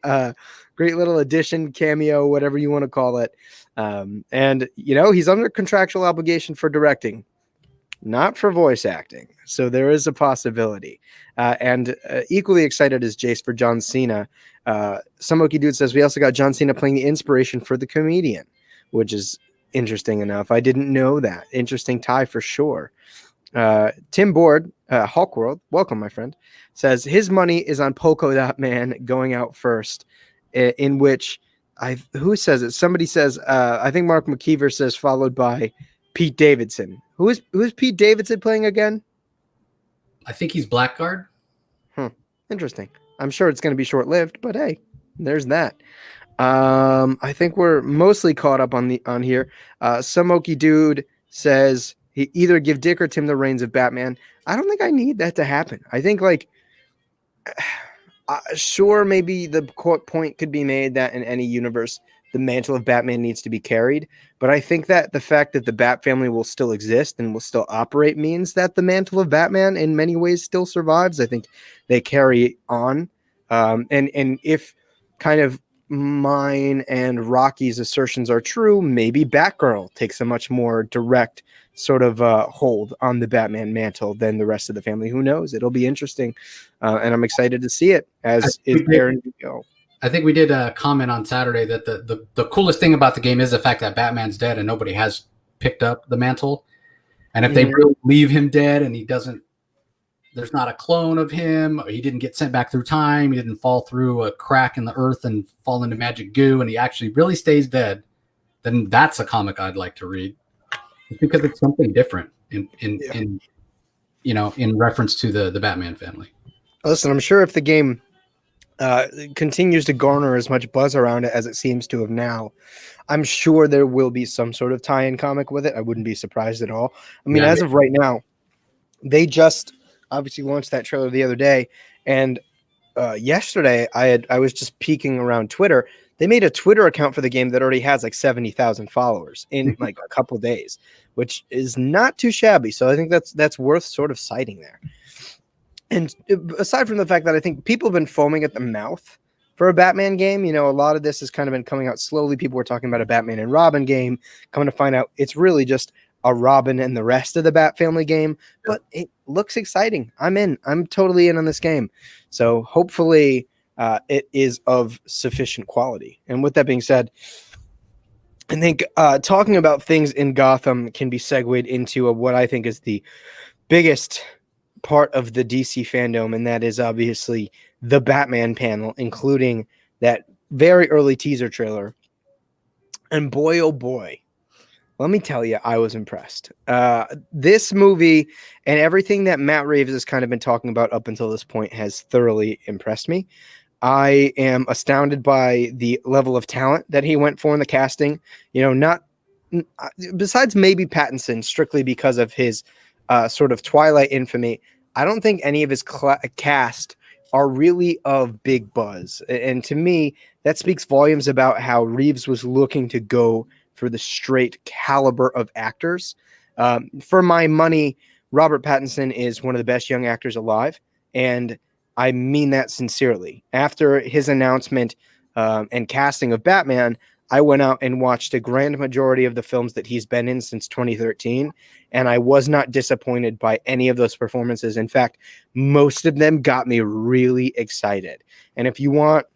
little addition, cameo, whatever you want to call it. And he's under contractual obligation for directing, not for voice acting. So there is a possibility. And equally excited as Jace for John Cena. Samoki Dude says we also got John Cena playing the inspiration for the comedian, which is interesting enough. I didn't know that. Interesting tie for sure. Tim Board, Hulk World, welcome, my friend, says his money is on Polka Dot Man going out first, in which who says it? Somebody says, I think Mark McKeever says, followed by Pete Davidson. Who's Pete Davidson playing again? I think he's Blackguard. Interesting. I'm sure it's going to be short-lived, but hey, there's that. I think we're mostly caught up on here. Samoki Dude says he either give Dick or Tim the reins of Batman. I don't think I need that to happen. I think sure, maybe the point could be made that in any universe, the mantle of Batman needs to be carried. But I think that the fact that the Bat family will still exist and will still operate means that the mantle of Batman in many ways still survives. I think they carry on. And if kind of mine and Rocky's assertions are true, maybe Batgirl takes a much more direct sort of hold on the Batman mantle than the rest of the family. Who knows? It'll be interesting. And I'm excited to see it, as is Aaron. I think we did comment on Saturday that the coolest thing about the game is the fact that Batman's dead and nobody has picked up the mantle. And if they really leave him dead and there's not a clone of him, or he didn't get sent back through time, he didn't fall through a crack in the earth and fall into magic goo, and he actually really stays dead, then that's a comic I'd like to read. It's because it's something different in reference to the Batman family. Listen, I'm sure if the game continues to garner as much buzz around it as it seems to have now, I'm sure there will be some sort of tie-in comic with it. I wouldn't be surprised at all. I mean, as of right now, they just obviously launched that trailer the other day, and yesterday I was just peeking around Twitter. They made a Twitter account for the game that already has like 70,000 followers in like a couple of days, which is not too shabby. So I think that's worth sort of citing there. And aside from the fact that I think people have been foaming at the mouth for a Batman game, a lot of this has kind of been coming out slowly. People were talking about a Batman and Robin game, coming to find out it's really just a Robin and the rest of the Bat family game, but it looks exciting. I'm in. I'm totally in on this game. So hopefully it is of sufficient quality. And with that being said, I think talking about things in Gotham can be segued into what I think is the biggest part of the DC fandom, and that is obviously the Batman panel, including that very early teaser trailer. And boy, oh boy, let me tell you, I was impressed. This movie and everything that Matt Reeves has kind of been talking about up until this point has thoroughly impressed me. I am astounded by the level of talent that he went for in the casting. Not besides maybe Pattinson, strictly because of his sort of Twilight infamy. I don't think any of his cast are really of big buzz. And to me, that speaks volumes about how Reeves was looking to go for the straight caliber of actors. For my money, Robert Pattinson is one of the best young actors alive, and I mean that sincerely. After his announcement and casting of Batman, I went out and watched a grand majority of the films that he's been in since 2013, and I was not disappointed by any of those performances. In fact, most of them got me really excited. And if you want,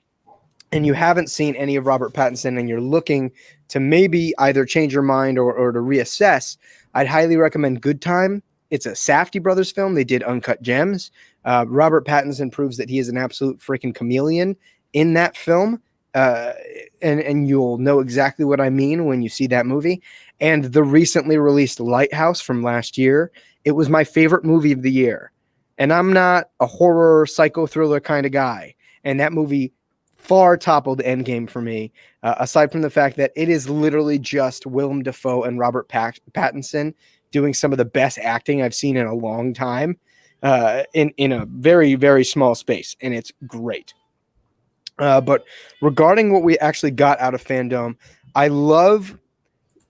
and you haven't seen any of Robert Pattinson and you're looking to maybe either change your mind or to reassess, I'd highly recommend Good Time. It's a Safdie Brothers film. They did Uncut Gems. Robert Pattinson proves that he is an absolute freaking chameleon in that film. And you'll know exactly what I mean when you see that movie. And the recently released Lighthouse from last year, it was my favorite movie of the year. And I'm not a horror psycho thriller kind of guy. And that movie far toppled Endgame for me, aside from the fact that it is literally just Willem Dafoe and Robert Pattinson doing some of the best acting I've seen in a long time in a very, very small space. And it's great. But regarding what we actually got out of Fandome, I love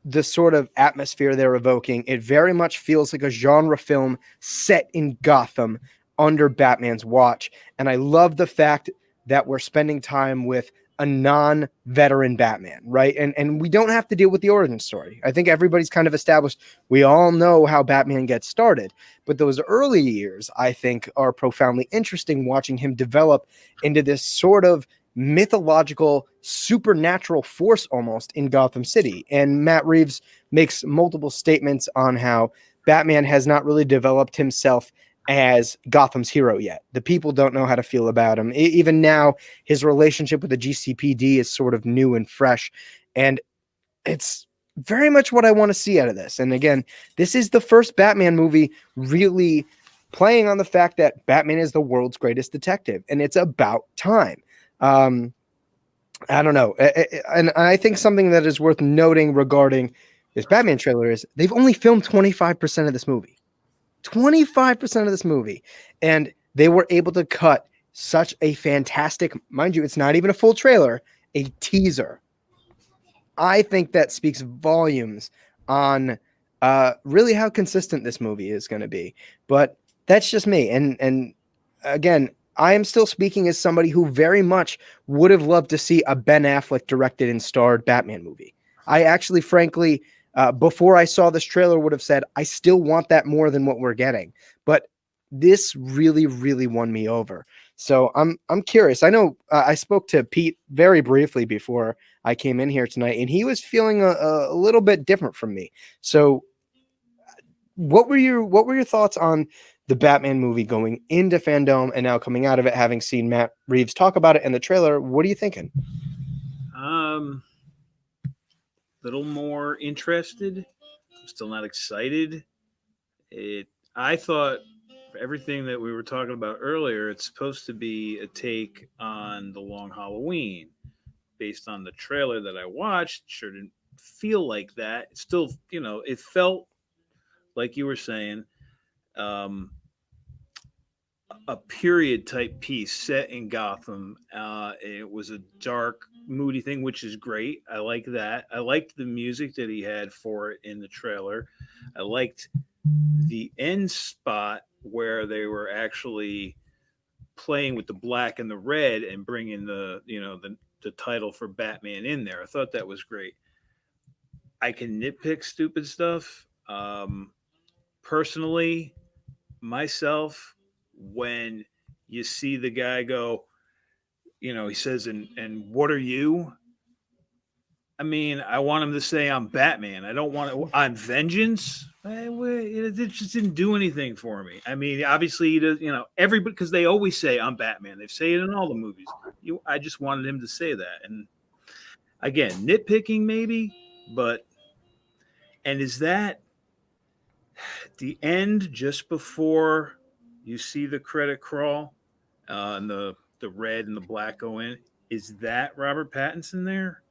the sort of atmosphere they're evoking. It very much feels like a genre film set in Gotham under Batman's watch. And I love the fact that we're spending time with a non-veteran Batman, right? And we don't have to deal with the origin story. I think everybody's kind of established. We all know how Batman gets started. But those early years, I think, are profoundly interesting, watching him develop into this sort of mythological, supernatural force almost in Gotham City. And Matt Reeves makes multiple statements on how Batman has not really developed himself as Gotham's hero yet. The people don't know how to feel about him. Even now, his relationship with the GCPD is sort of new and fresh. And it's very much what I want to see out of this. And again, this is the first Batman movie really playing on the fact that Batman is the world's greatest detective. And it's about time. I don't know. And I think something that is worth noting regarding this Batman trailer is they've only filmed 25% of this movie. 25% of this movie. And they were able to cut such a fantastic, mind you, it's not even a full trailer, a teaser. I think that speaks volumes on really how consistent this movie is going to be. But that's just me. And again, I am still speaking as somebody who very much would have loved to see a Ben Affleck directed and starred Batman movie. I actually, frankly, before I saw this trailer, would have said, I still want that more than what we're getting. But this really, really won me over. So I'm curious. I know I spoke to Pete very briefly before I came in here tonight, and he was feeling a little bit different from me. So what were your thoughts on the Batman movie going into Fandome and now coming out of it, having seen Matt Reeves talk about it in the trailer? What are you thinking? Little more interested. I'm still not excited. I thought for everything that we were talking about earlier, it's supposed to be a take on The Long Halloween. Based on the trailer that I watched, sure didn't feel like that. It still, it felt like you were saying, a period type piece set in Gotham. It was a dark, moody thing, which is great. I like that. I liked the music that he had for it in the trailer. I liked the end spot where they were actually playing with the black and the red and bringing the title for Batman in there. I thought that was great. I can nitpick stupid stuff. Personally, myself, when you see the guy go, he says, and what are you? I mean, I want him to say I'm Batman. I don't want to, I'm Vengeance. It just didn't do anything for me. I mean, obviously, he does, everybody, because they always say I'm Batman. They say it in all the movies. I just wanted him to say that. And again, nitpicking maybe, and is that the end just before you see the credit crawl and the red and the black go in? Is that Robert Pattinson there?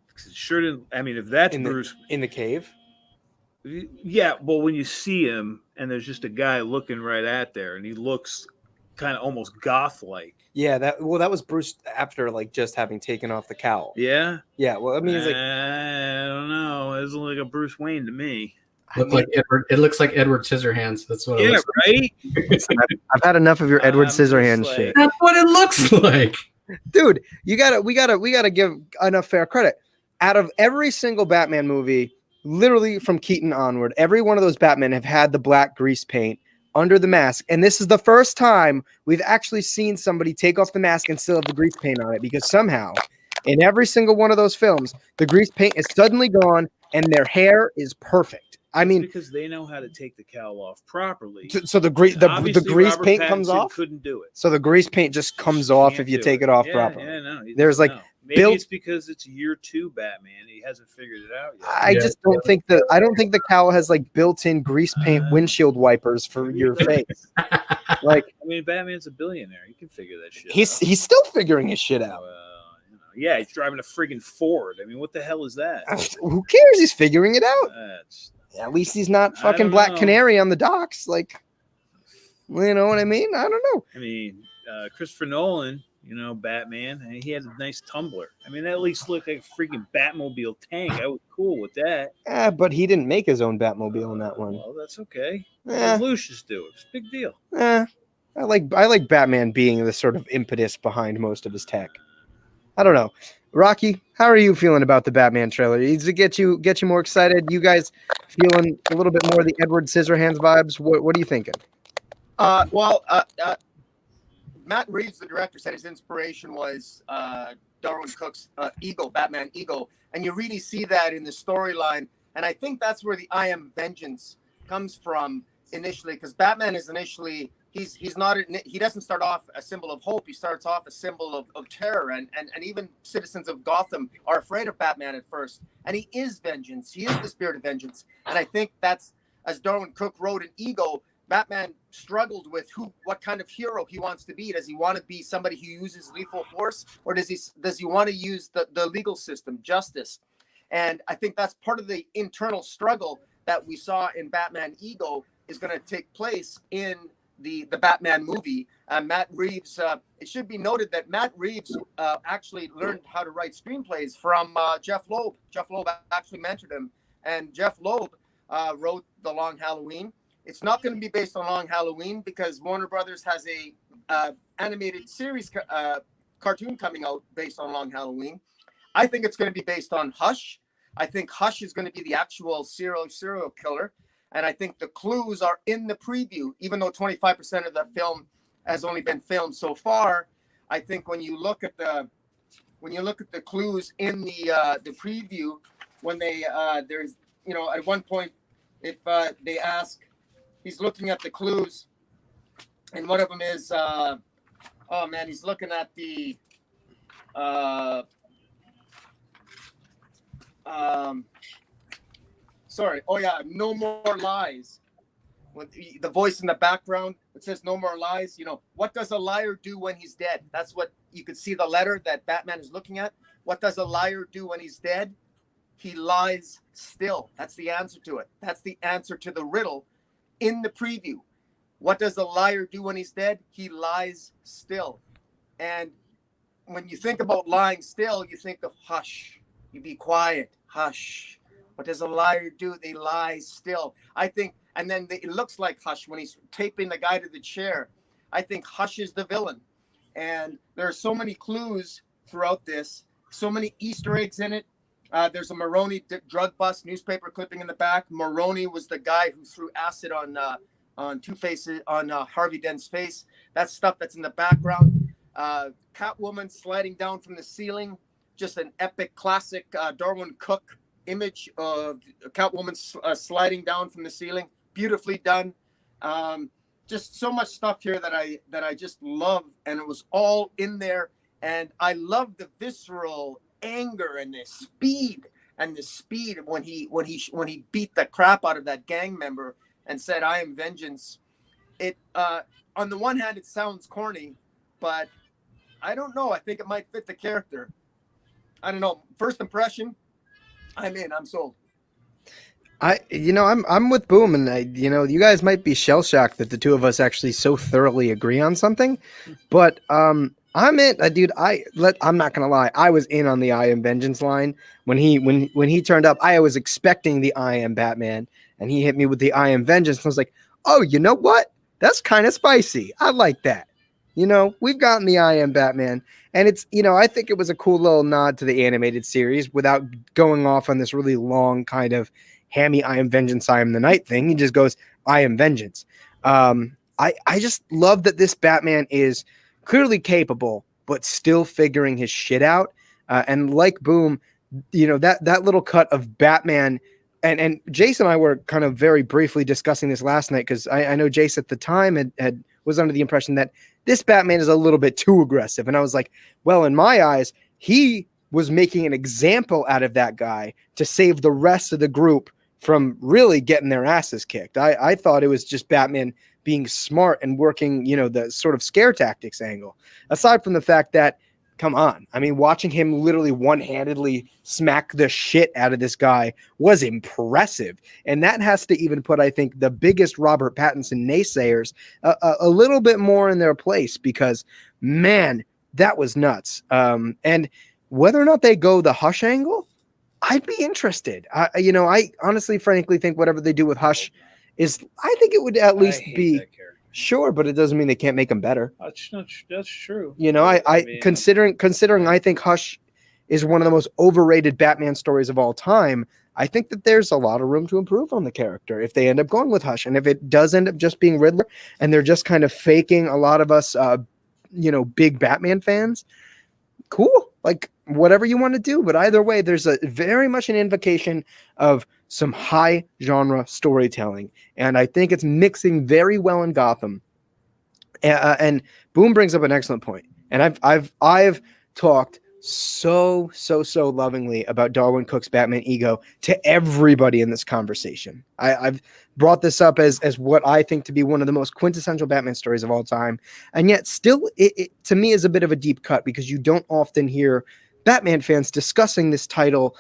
Because it sure didn't. I mean, if that's Bruce in the cave, yeah. Well, when you see him and there's just a guy looking right at there, and he looks kind of almost goth-like. Yeah, that was Bruce after just having taken off the cowl. Yeah. Yeah. Well, I mean, it's I don't know. It looks like a Bruce Wayne to me. It looks like Edward Scissorhands. That's what it looks right? I've had enough of your Edward Scissorhands shit. That's what it looks like. Dude, we gotta give enough fair credit. out of every single Batman movie, literally from Keaton onward, every one of those Batmen have had the black grease paint under the mask. And this is the first time we've actually seen somebody take off the mask and still have the grease paint on it, because somehow in every single one of those films, the grease paint is suddenly gone and their hair is perfect. I mean, because they know how to take the cowl off properly. So the grease Robert paint Pattinson comes off. Couldn't do it. So the grease paint just comes off if you take it off properly. Yeah, no. There's like maybe it's because it's year 2 Batman. He hasn't figured it out yet. I just don't think the cowl has like built-in grease paint windshield wipers for your face. Like, I mean, Batman's a billionaire. He can figure that shit. He's still figuring his shit out. Yeah, he's driving a friggin' Ford. I mean, what the hell is that? Who cares? He's figuring it out. At least he's not fucking Black Canary on the docks. Like, you know what I mean? I don't know. I mean, Christopher Nolan, Batman, and he had a nice tumbler. I mean, that at least looked like a freaking Batmobile tank. I was cool with that. But he didn't make his own Batmobile in that one. Well, that's okay. Lucius do. It's a big deal. I like Batman being the sort of impetus behind most of his tech. I don't know. Rocky, how are you feeling about the Batman trailer? Does it get you more excited? You guys feeling a little bit more of the Edward Scissorhands vibes? What are you thinking? Matt Reeves, the director, said his inspiration was Darwin Cook's Ego, Batman Ego, and you really see that in the storyline. And I think that's where the I Am Vengeance comes from initially, because Batman is initially he doesn't start off a symbol of hope. He starts off a symbol of terror, and even citizens of Gotham are afraid of Batman at first. And he is vengeance. He is the spirit of vengeance. And I think that's, as Darwin Cook wrote in Ego, Batman struggled with what kind of hero he wants to be. Does he want to be somebody who uses lethal force, or does he want to use the legal system, justice? And I think that's part of the internal struggle that we saw in Batman Ego is going to take place in the Batman movie. Matt Reeves, it should be noted that Matt Reeves actually learned how to write screenplays from Jeff Loeb. Jeff Loeb actually mentored him, and Jeff Loeb wrote The Long Halloween. It's not going to be based on Long Halloween because Warner Brothers has a animated series cartoon coming out based on Long Halloween. I think it's going to be based on Hush. I think Hush is going to be the actual serial killer. And I think the clues are in the preview, even though 25% of the film has only been filmed so far. I think when you look at the clues in the preview, when they there's at one point if they ask, he's looking at the clues, and one of them is he's looking at the no more lies. With the voice in the background, it says no more lies. What does a liar do when he's dead? That's what you could see the letter that Batman is looking at. What does a liar do when he's dead? He lies still. That's the answer to it. That's the answer to the riddle in the preview. What does a liar do when he's dead? He lies still. And when you think about lying still, you think of hush. You be quiet. Hush. What does a liar do? They lie still. I think, and then it looks like Hush when he's taping the guy to the chair. I think Hush is the villain. And there are so many clues throughout this, so many Easter eggs in it. There's a Maroney drug bust newspaper clipping in the back. Maroney was the guy who threw acid on Two-Face's, on Harvey Dent's face. That's stuff that's in the background. Catwoman sliding down from the ceiling. Just an epic classic Darwin Cook image of Catwoman sliding down from the ceiling. Beautifully done. Just so much stuff here that I just love, and it was all in there. And I love the visceral anger and the speed when he beat the crap out of that gang member and said, "I am vengeance." It on the one hand, it sounds corny, but I don't know. I think it might fit the character. I don't know. First impression, I'm in. I'm sold. I'm with Boom, and you guys might be shell shocked that the two of us actually so thoroughly agree on something, but I'm in, dude. I'm not gonna lie. I was in on the I Am Vengeance line when he turned up. I was expecting the I Am Batman, and he hit me with the I Am Vengeance. And I was like, oh, you know what? That's kind of spicy. I like that. You know, we've gotten the I Am Batman, and it's, you know, I think it was a cool little nod to the animated series without going off on this really long kind of hammy I am vengeance, I am the night thing. He just goes, I am vengeance. I just love that this Batman is clearly capable, but still figuring his shit out. And like Boom, you know, that little cut of Batman, and Jace and I were kind of very briefly discussing this last night, because I know Jace at the time had was under the impression that this Batman is a little bit too aggressive. And I was like, well, in my eyes, he was making an example out of that guy to save the rest of the group from really getting their asses kicked. I thought it was just Batman being smart and working, you know, the sort of scare tactics angle. Aside from the fact that, come on, I mean, watching him literally one-handedly smack the shit out of this guy was impressive. And that has to even put, I think, the biggest Robert Pattinson naysayers a little bit more in their place, because, man, that was nuts. And whether or not they go the Hush angle, I'd be interested. I honestly, frankly, think whatever they do with Hush is, I think it would at least be sure, but it doesn't mean they can't make them better. That's true. You know, I mean, considering I think Hush is one of the most overrated Batman stories of all time, I think that there's a lot of room to improve on the character if they end up going with Hush. And if it does end up just being Riddler and they're just kind of faking a lot of us, big Batman fans, cool. Like, whatever you want to do. But either way, there's a very much an invocation of some high genre storytelling. And I think it's mixing very well in Gotham. And Boom brings up an excellent point. And I've talked so lovingly about Darwin Cook's Batman ego to everybody in this conversation. I've brought this up as what I think to be one of the most quintessential Batman stories of all time. And yet still, it to me is a bit of a deep cut, because you don't often hear Batman fans discussing this title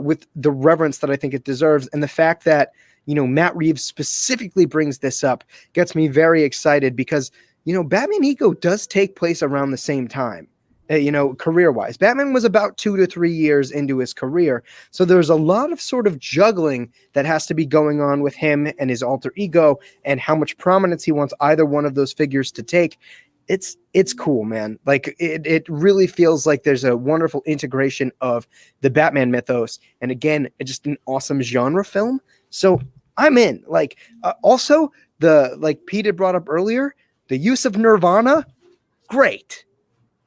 with the reverence that I think it deserves. And the fact that, you know, Matt Reeves specifically brings this up gets me very excited, because, you know, Batman ego does take place around the same time. Career-wise, Batman was about 2 to 3 years into his career. So there's a lot of sort of juggling that has to be going on with him and his alter ego, and how much prominence he wants either one of those figures to take. It's cool, man. Like, it really feels like there's a wonderful integration of the Batman mythos, and again, just an awesome genre film. So I'm in. Like, also like Pete had brought up earlier, the use of Nirvana, great.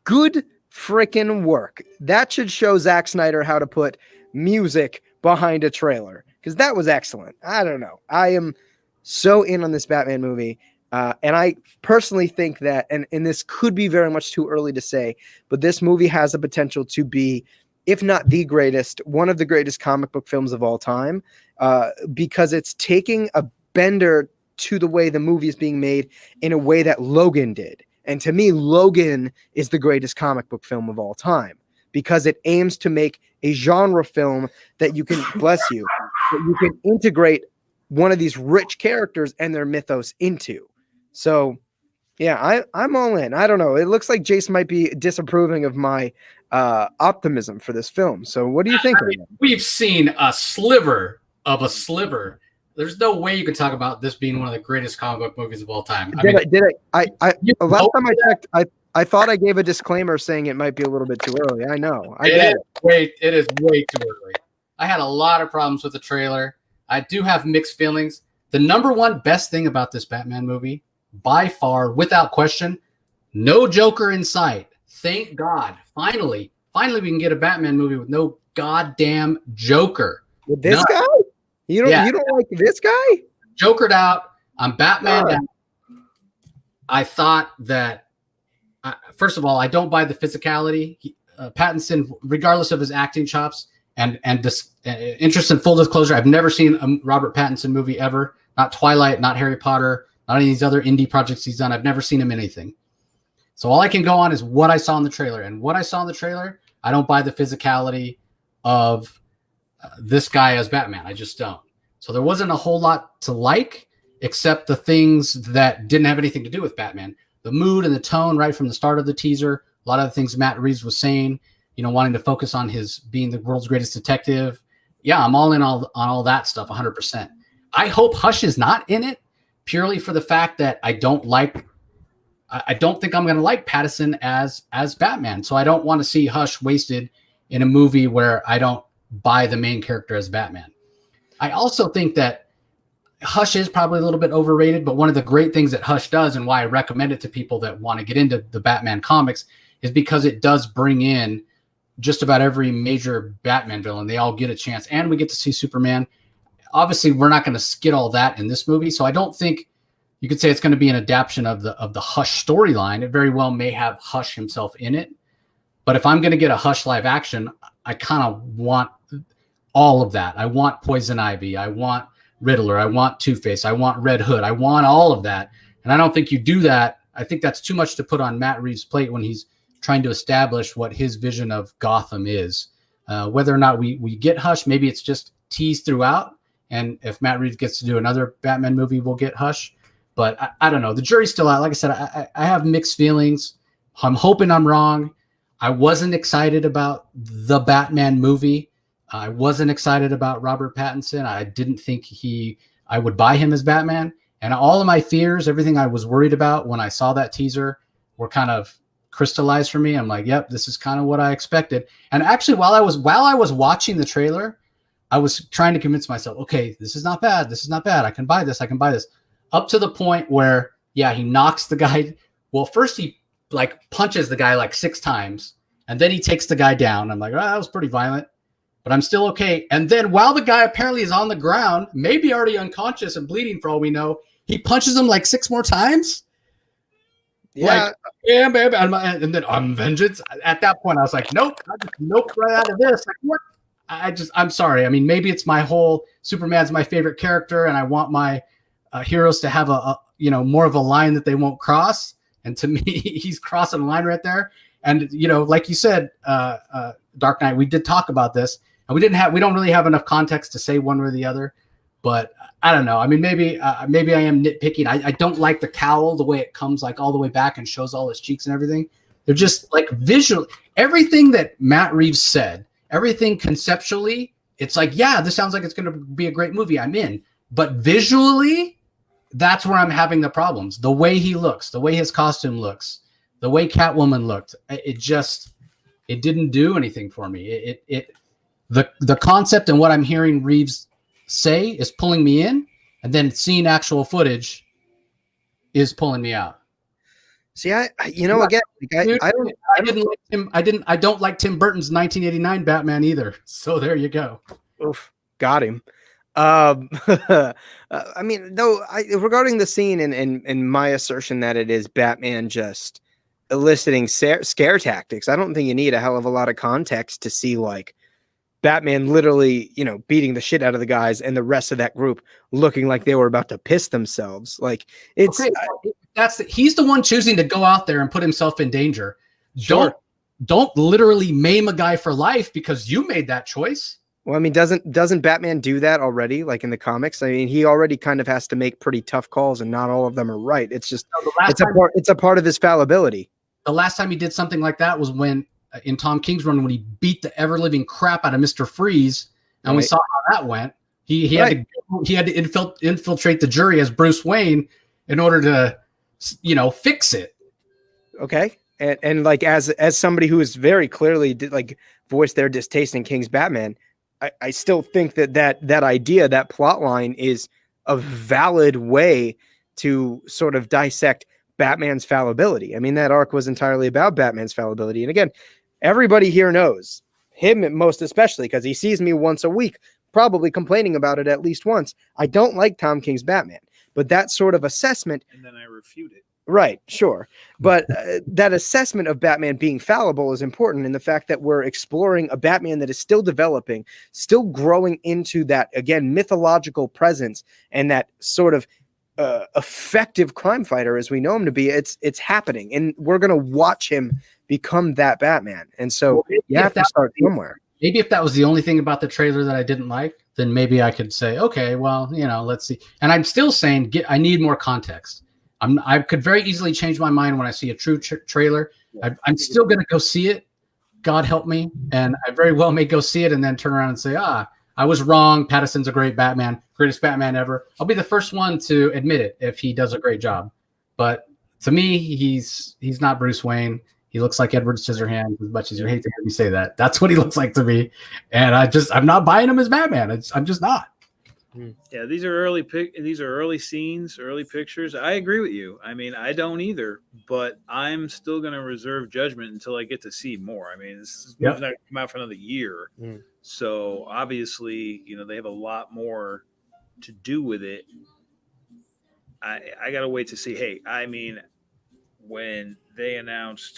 Good freaking work. That should show Zack Snyder how to put music behind a trailer, because that was excellent. I don't know. I am so in on this Batman movie. And I personally think that, and this could be very much too early to say, but this movie has the potential to be, if not the greatest, one of the greatest comic book films of all time, because it's taking a bender to the way the movie is being made in a way that Logan did. And to me, Logan is the greatest comic book film of all time, because it aims to make a genre film that you can, bless you, that you can integrate one of these rich characters and their mythos into. So, yeah, I'm all in. I don't know. It looks like Jace might be disapproving of my optimism for this film. So what do you think? We've seen a sliver of a sliver. There's no way you can talk about this being one of the greatest comic book movies of all time. Last time I checked, I thought I gave a disclaimer saying it might be a little bit too early. I know. It is way too early. I had a lot of problems with the trailer. I do have mixed feelings. The number one best thing about this Batman movie, by far, without question, no Joker in sight. Thank God. Finally we can get a Batman movie with no goddamn Joker. With this guy? You don't like this guy? Jokered out. I'm Batman down. I thought that, first of all, I don't buy the physicality. Pattinson, regardless of his acting chops and interest in full disclosure, I've never seen a Robert Pattinson movie ever. Not Twilight, not Harry Potter, not any of these other indie projects he's done. I've never seen him in anything. So all I can go on is what I saw in the trailer. And what I saw in the trailer, I don't buy the physicality of this guy as Batman. I just don't. So there wasn't a whole lot to like, except the things that didn't have anything to do with Batman. The mood and the tone right from the start of the teaser, a lot of the things Matt Reeves was saying, wanting to focus on his being the world's greatest detective. Yeah, I'm all in on all that stuff 100%. I hope Hush is not in it, purely for the fact that I don't like I don't think I'm going to like Pattinson as Batman. So I don't want to see Hush wasted in a movie where I don't buy the main character as Batman. I also think that Hush is probably a little bit overrated, but one of the great things that Hush does, and why I recommend it to people that want to get into the Batman comics, is because it does bring in just about every major Batman villain. They all get a chance, and we get to see Superman. Obviously, we're not going to get all that in this movie, so I don't think you could say it's going to be an adaptation of the Hush storyline. It very well may have Hush himself in it, but if I'm going to get a Hush live action, I kind of want all of that. I want Poison Ivy. I want Riddler. I want Two-Face. I want Red Hood. I want all of that, and I don't think you do that. I think that's too much to put on Matt Reeves' plate when he's trying to establish what his vision of Gotham is. Whether or not we get Hush, maybe it's just teased throughout. And if Matt Reeves gets to do another Batman movie, we'll get Hush. But I don't know. The jury's still out. Like I said, I have mixed feelings. I'm hoping I'm wrong. I wasn't excited about the Batman movie. I wasn't excited about Robert Pattinson. I didn't think I would buy him as Batman. And all of my fears, everything I was worried about when I saw that teaser, were kind of crystallized for me. I'm like, yep, this is kind of what I expected. And actually, while I was watching the trailer, I was trying to convince myself, okay, this is not bad. This is not bad. I can buy this. I can buy this. Up to the point where, yeah, he knocks the guy. Well, first he like punches the guy like 6 times, and then he takes the guy down. I'm like, oh, that was pretty violent, but I'm still okay. And then while the guy apparently is on the ground, maybe already unconscious and bleeding for all we know, he punches him like 6 more times. Yeah. Like, yeah, baby. And then I'm vengeance. At that point, I was like, nope, I just nope right out of this. Like, what? I'm sorry. I mean, maybe it's my whole Superman's my favorite character, and I want my heroes to have a more of a line that they won't cross. And to me, he's crossing a line right there. And like you said, Dark Knight, we did talk about this, and we don't really have enough context to say one or the other. But I don't know. I mean, maybe I am nitpicking. I don't like the cowl, the way it comes like all the way back and shows all his cheeks and everything. They're just like visual. Everything that Matt Reeves said, everything conceptually, it's like, yeah, this sounds like it's going to be a great movie. I'm in. But visually, that's where I'm having the problems. The way he looks, the way his costume looks, the way Catwoman looked, it didn't do anything for me. The concept and what I'm hearing Reeves say is pulling me in, and then seeing actual footage is pulling me out. See, I don't like Tim Burton's 1989 Batman either. So there you go. Oof, got him. I mean, though, regarding the scene and my assertion that it is Batman just eliciting scare tactics, I don't think you need a hell of a lot of context to see like Batman literally, beating the shit out of the guys and the rest of that group looking like they were about to piss themselves. Like it's okay, he's the one choosing to go out there and put himself in danger. Sure. Don't literally maim a guy for life because you made that choice. Well, I mean, doesn't Batman do that already? Like in the comics, I mean, he already kind of has to make pretty tough calls, and not all of them are right. It's just it's a part of his fallibility. The last time he did something like that was when in Tom King's run, when he beat the ever living crap out of Mr. Freeze, and we saw how that went. He had to infiltrate the jury as Bruce Wayne in order to fix it. Okay, and like as somebody who is very clearly voiced their distaste in King's Batman. I still think that idea, that plot line is a valid way to sort of dissect Batman's fallibility. I mean, that arc was entirely about Batman's fallibility. And again, everybody here knows, him most especially, because he sees me once a week, probably complaining about it at least once. I don't like Tom King's Batman, but that sort of assessment. And then I refute it. Right, sure. But that assessment of Batman being fallible is important in the fact that we're exploring a Batman that is still developing, still growing into that, again, mythological presence and that sort of effective crime fighter as we know him to be. It's happening, and we're going to watch him become that Batman. And so you have to start somewhere. Maybe if that was the only thing about the trailer that I didn't like, then maybe I could say, okay, well, let's see. And I'm still saying I need more context. I could very easily change my mind when I see a true trailer. I'm still going to go see it. God help me. And I very well may go see it and then turn around and say, I was wrong. Pattinson's a great Batman, greatest Batman ever. I'll be the first one to admit it if he does a great job. But to me, he's not Bruce Wayne. He looks like Edward Scissorhands, as much as you hate to hear me say that. That's what he looks like to me. And I'm not buying him as Batman. I'm just not. Yeah, these are early scenes, early pictures. I agree with you. I mean, I don't either, but I'm still going to reserve judgment until I get to see more. I mean, this movie's not going to come out for another year. So obviously, they have a lot more to do with it. I got to wait to see. Hey, I mean, when they announced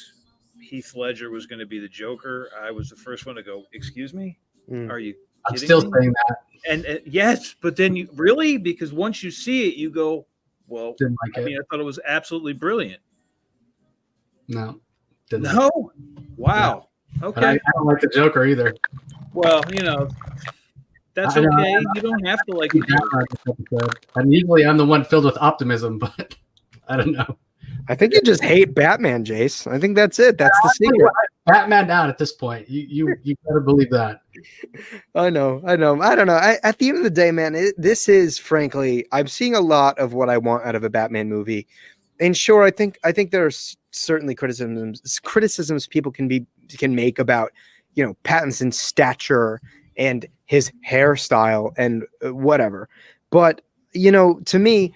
Heath Ledger was going to be the Joker, I was the first one to go, excuse me? Are you I'm still me? saying that. And yes, but then you really, because once you see it, you go, well, I thought it was absolutely brilliant. No. No? Wow. Yeah. Okay. I don't like the Joker either. Well, that's okay. You don't have to like the Joker. And usually I'm the one filled with optimism, but I don't know. I think you just hate Batman, Jace. I think that's it. That's the secret. Batman down at this point. You better believe that. I know. I don't know. At the end of the day, man, this is frankly, I'm seeing a lot of what I want out of a Batman movie. And sure, I think there are certainly criticisms people can make about, Pattinson's stature and his hairstyle and whatever. But, to me,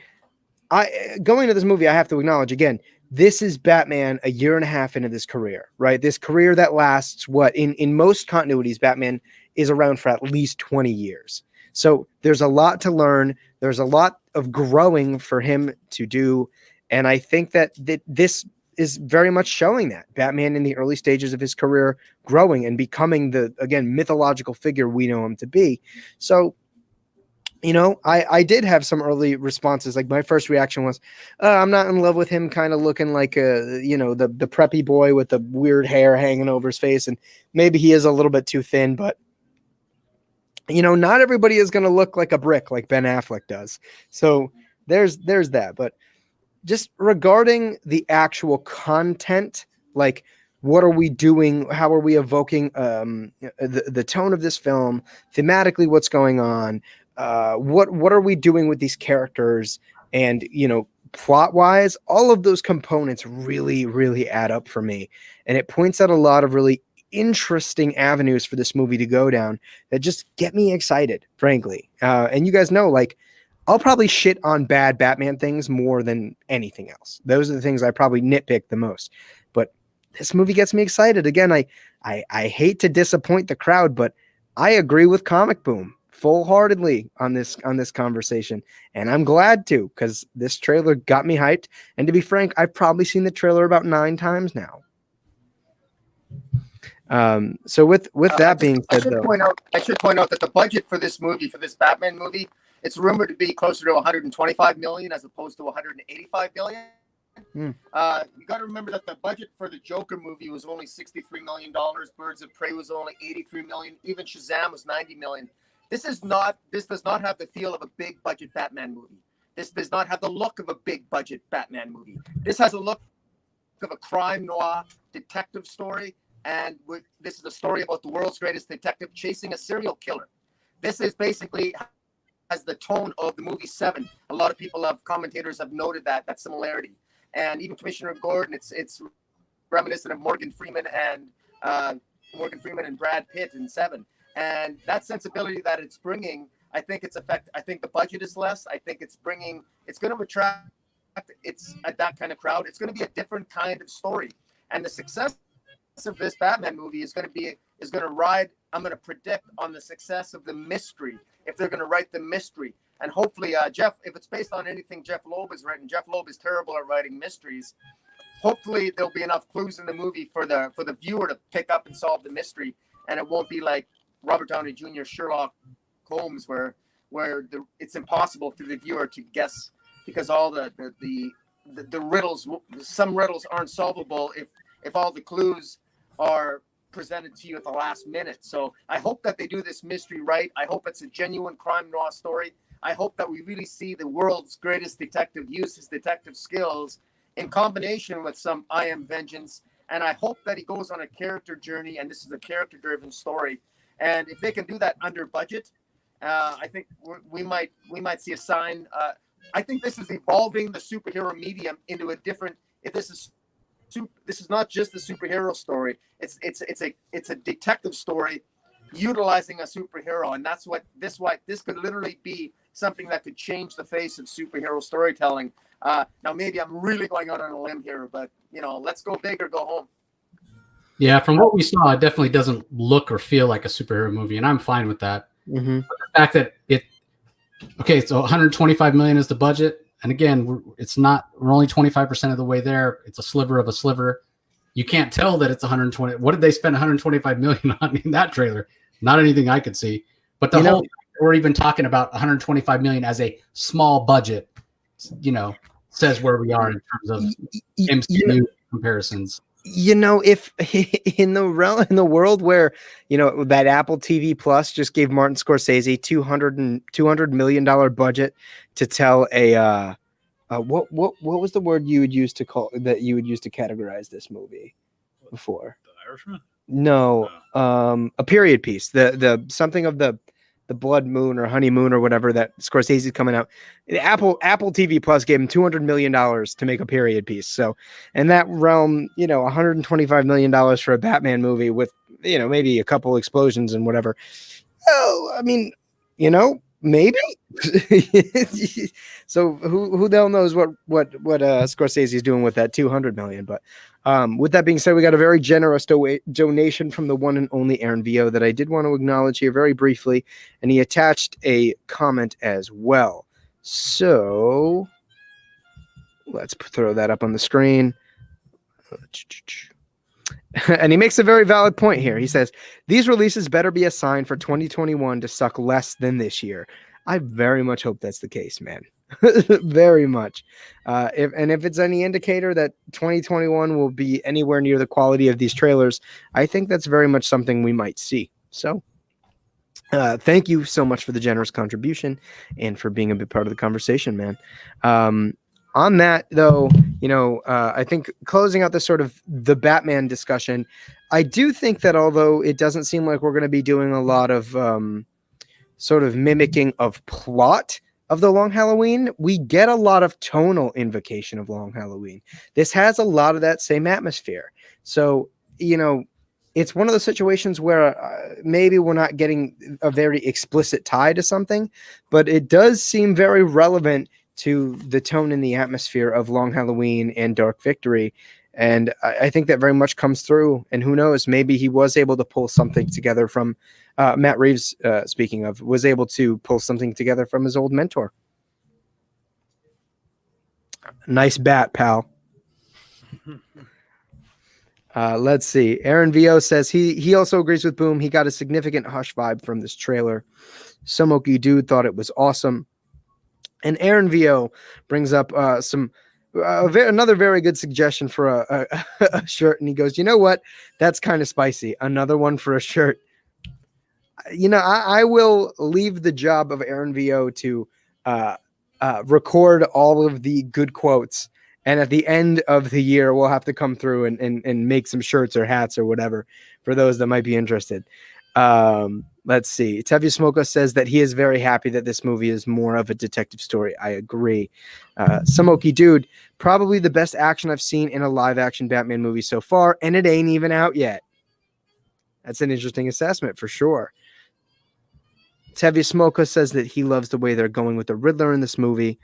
going to this movie, I have to acknowledge again, this is Batman a year and a half into this career, right? This career that lasts in most continuities, Batman is around for at least 20 years. So there's a lot to learn. There's a lot of growing for him to do. And I think that this is very much showing that Batman in the early stages of his career growing and becoming the, again, mythological figure we know him to be. So, I did have some early responses. Like my first reaction was, I'm not in love with him kind of looking like the preppy boy with the weird hair hanging over his face. And maybe he is a little bit too thin, but not everybody is going to look like a brick like Ben Affleck does. So there's that. But just regarding the actual content, like what are we doing? How are we evoking the tone of this film? Thematically, what's going on? What are we doing with these characters? And, plot wise, all of those components really, really add up for me. And it points out a lot of really interesting avenues for this movie to go down that just get me excited, frankly. And you guys know, like, I'll probably shit on bad Batman things more than anything else. Those are the things I probably nitpick the most. But this movie gets me excited. Again, I hate to disappoint the crowd, but I agree with Comic Boom full-heartedly on this conversation, and I'm glad to, because this trailer got me hyped. And to be frank, I've probably seen the trailer about 9 times now. So with that being said, I should point out that the budget for this movie, for this Batman movie, it's rumored to be closer to 125 million as opposed to 185 million. You got to remember that the budget for the Joker movie was only $63 million. Birds of Prey was only 83 million. Even Shazam was 90 million. This does not have the feel of a big budget Batman movie. This does not have the look of a big budget Batman movie. This has a look of a crime noir detective story. And this is a story about the world's greatest detective chasing a serial killer. This is basically has the tone of the movie Seven. A lot of commentators have noted that similarity. And even Commissioner Gordon, it's reminiscent of Morgan Freeman and Brad Pitt in Seven. And that sensibility that it's bringing, I think the budget is less. I think it's going to attract that kind of crowd. It's going to be a different kind of story. And the success of this Batman movie is going to ride, I'm going to predict, on the success of the mystery, if they're going to write the mystery. And hopefully, Jeff, if it's based on anything Jeff Loeb has written, Jeff Loeb is terrible at writing mysteries. Hopefully there'll be enough clues in the movie for the viewer to pick up and solve the mystery. And it won't be like Robert Downey Jr. Sherlock Holmes, where it's impossible for the viewer to guess, because all the riddles, some riddles aren't solvable if all the clues are presented to you at the last minute. So I hope that they do this mystery right. I hope it's a genuine crime noir story. I hope that we really see the world's greatest detective use his detective skills in combination with some I Am Vengeance. And I hope that he goes on a character journey, and this is a character-driven story. And if they can do that under budget, I think we might see a sign. I think this is evolving the superhero medium into a different if this is not just a superhero story. It's a detective story utilizing a superhero, and that's what this could literally be something that could change the face of superhero storytelling. Now maybe I'm really going out on a limb here, but let's go big or go home. Yeah, from what we saw, it definitely doesn't look or feel like a superhero movie, and I'm fine with that. Mm-hmm. But the fact that so 125 million is the budget, and again, we're only 25% of the way there. It's a sliver of a sliver. You can't tell that it's 120. What did they spend 125 million on in that trailer? Not anything I could see. But we're even talking about 125 million as a small budget, says where we are in terms of MCU comparisons. If in the world where that Apple TV Plus just gave Martin Scorsese $200 million budget to tell a what was the word you would use to categorize this movie before? The Irishman? No, a period piece. The something of the Blood Moon or Honeymoon or whatever that Scorsese's coming out. Apple TV Plus gave him $200 million to make a period piece. So in that realm, $125 million for a Batman movie with maybe a couple explosions and whatever. Oh, I mean, maybe. So who the hell knows what Scorsese is doing with that $200 million? But with that being said, we got a very generous donation from the one and only Aaron VO that I did want to acknowledge here very briefly, and he attached a comment as well. So let's throw that up on the screen. And he makes a very valid point here. He says, these releases better be a sign for 2021 to suck less than this year. I very much hope that's the case, man. Very much. If it's any indicator that 2021 will be anywhere near the quality of these trailers, I think that's very much something we might see. So thank you so much for the generous contribution and for being a big part of the conversation, man. On that, though, I think closing out this sort of the Batman discussion, I do think that although it doesn't seem like we're going to be doing a lot of sort of mimicking of plot of the Long Halloween, we get a lot of tonal invocation of Long Halloween. This has a lot of that same atmosphere. So, it's one of those situations where maybe we're not getting a very explicit tie to something, but it does seem very relevant to the tone and the atmosphere of Long Halloween and Dark Victory. And I think that very much comes through. And who knows, maybe he was able to pull something together from Matt Reeves, speaking of, was able to pull something together from his old mentor. Nice bat, pal. Let's see. Aaron VO says he also agrees with Boom. He got a significant Hush vibe from this trailer. Some Okie Dude thought it was awesome. And Aaron VO brings up another very good suggestion for a shirt. And he goes, you know what? That's kind of spicy. Another one for a shirt. I will leave the job of Aaron VO to record all of the good quotes. And at the end of the year, we'll have to come through and make some shirts or hats or whatever for those that might be interested. Let's see. Tevye Smoko says that he is very happy that this movie is more of a detective story. I agree. Samoki Dude, probably the best action I've seen in a live action Batman movie so far, and it ain't even out yet. That's an interesting assessment for sure. Tevye Smoko says that he loves the way they're going with the Riddler in this movie.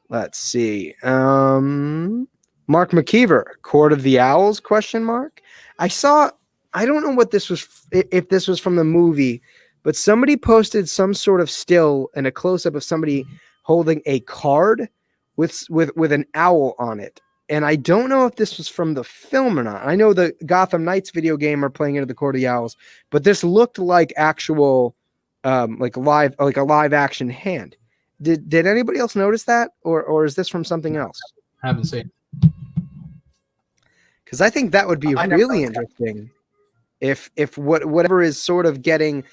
Let's see. Mark McKeever, Court of the Owls, ? I don't know what this was, if this was from the movie, but somebody posted some sort of still and a close-up of somebody holding a card with an owl on it. And I don't know if this was from the film or not. I know the Gotham Knights video game are playing into the Court of the Owls, but this looked like actual, like a live action hand. Did anybody else notice that, or is this from something else? I haven't seen. Because I think that would be really interesting. If whatever is sort of getting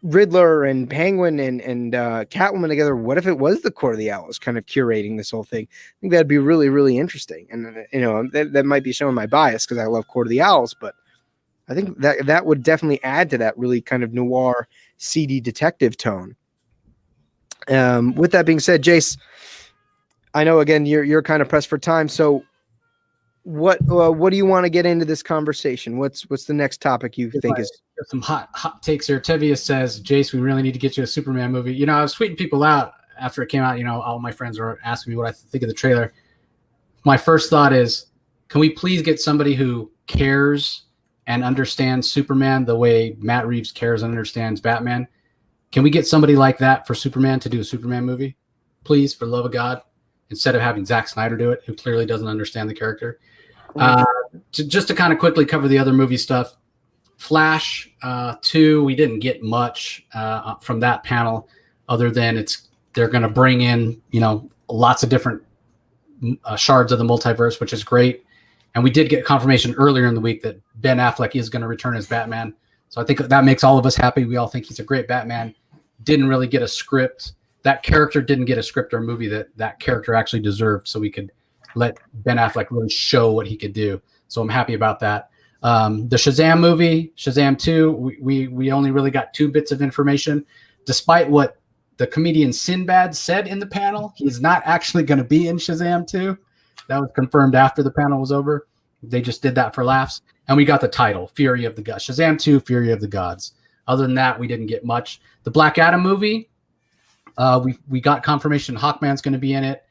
Riddler and Penguin and Catwoman together, what if it was the Court of the Owls kind of curating this whole thing? I think that'd be really, really interesting. And that might be showing my bias because I love Court of the Owls, but I think that would definitely add to that really kind of noir, seedy detective tone. With that being said, Jace, I know again you're kind of pressed for time, so what do you want to get into this conversation? What's the next topic you think is some hot takes here? Tevia says, Jace, we really need to get you a Superman movie. You know, I was tweeting people out after it came out. You know, all my friends were asking me what I think of the trailer. My first thought is, can we please get somebody who cares and understands Superman the way Matt Reeves cares and understands Batman? Can we get somebody like that for Superman to do a Superman movie? Please, for the love of God, instead of having Zack Snyder do it, who clearly doesn't understand the character. Just to kind of quickly cover the other movie stuff, Flash 2, we didn't get much from that panel other than they're going to bring in, you know, lots of different shards of the multiverse, which is great. And we did get confirmation earlier in the week that Ben Affleck is going to return as Batman. So I think that makes all of us happy. We all think he's a great Batman. Didn't really get a script. That character didn't get a script or a movie that character actually deserved, so we could let Ben Affleck really show what he could do. So I'm happy about that. The Shazam movie, Shazam 2, we only really got 2 bits of information. Despite what the comedian Sinbad said in the panel, he's not actually going to be in Shazam 2. That was confirmed after the panel was over. They just did that for laughs. And we got the title, Fury of the Gods. Shazam 2, Fury of the Gods. Other than that, we didn't get much. The Black Adam movie, we got confirmation Hawkman's going to be in it.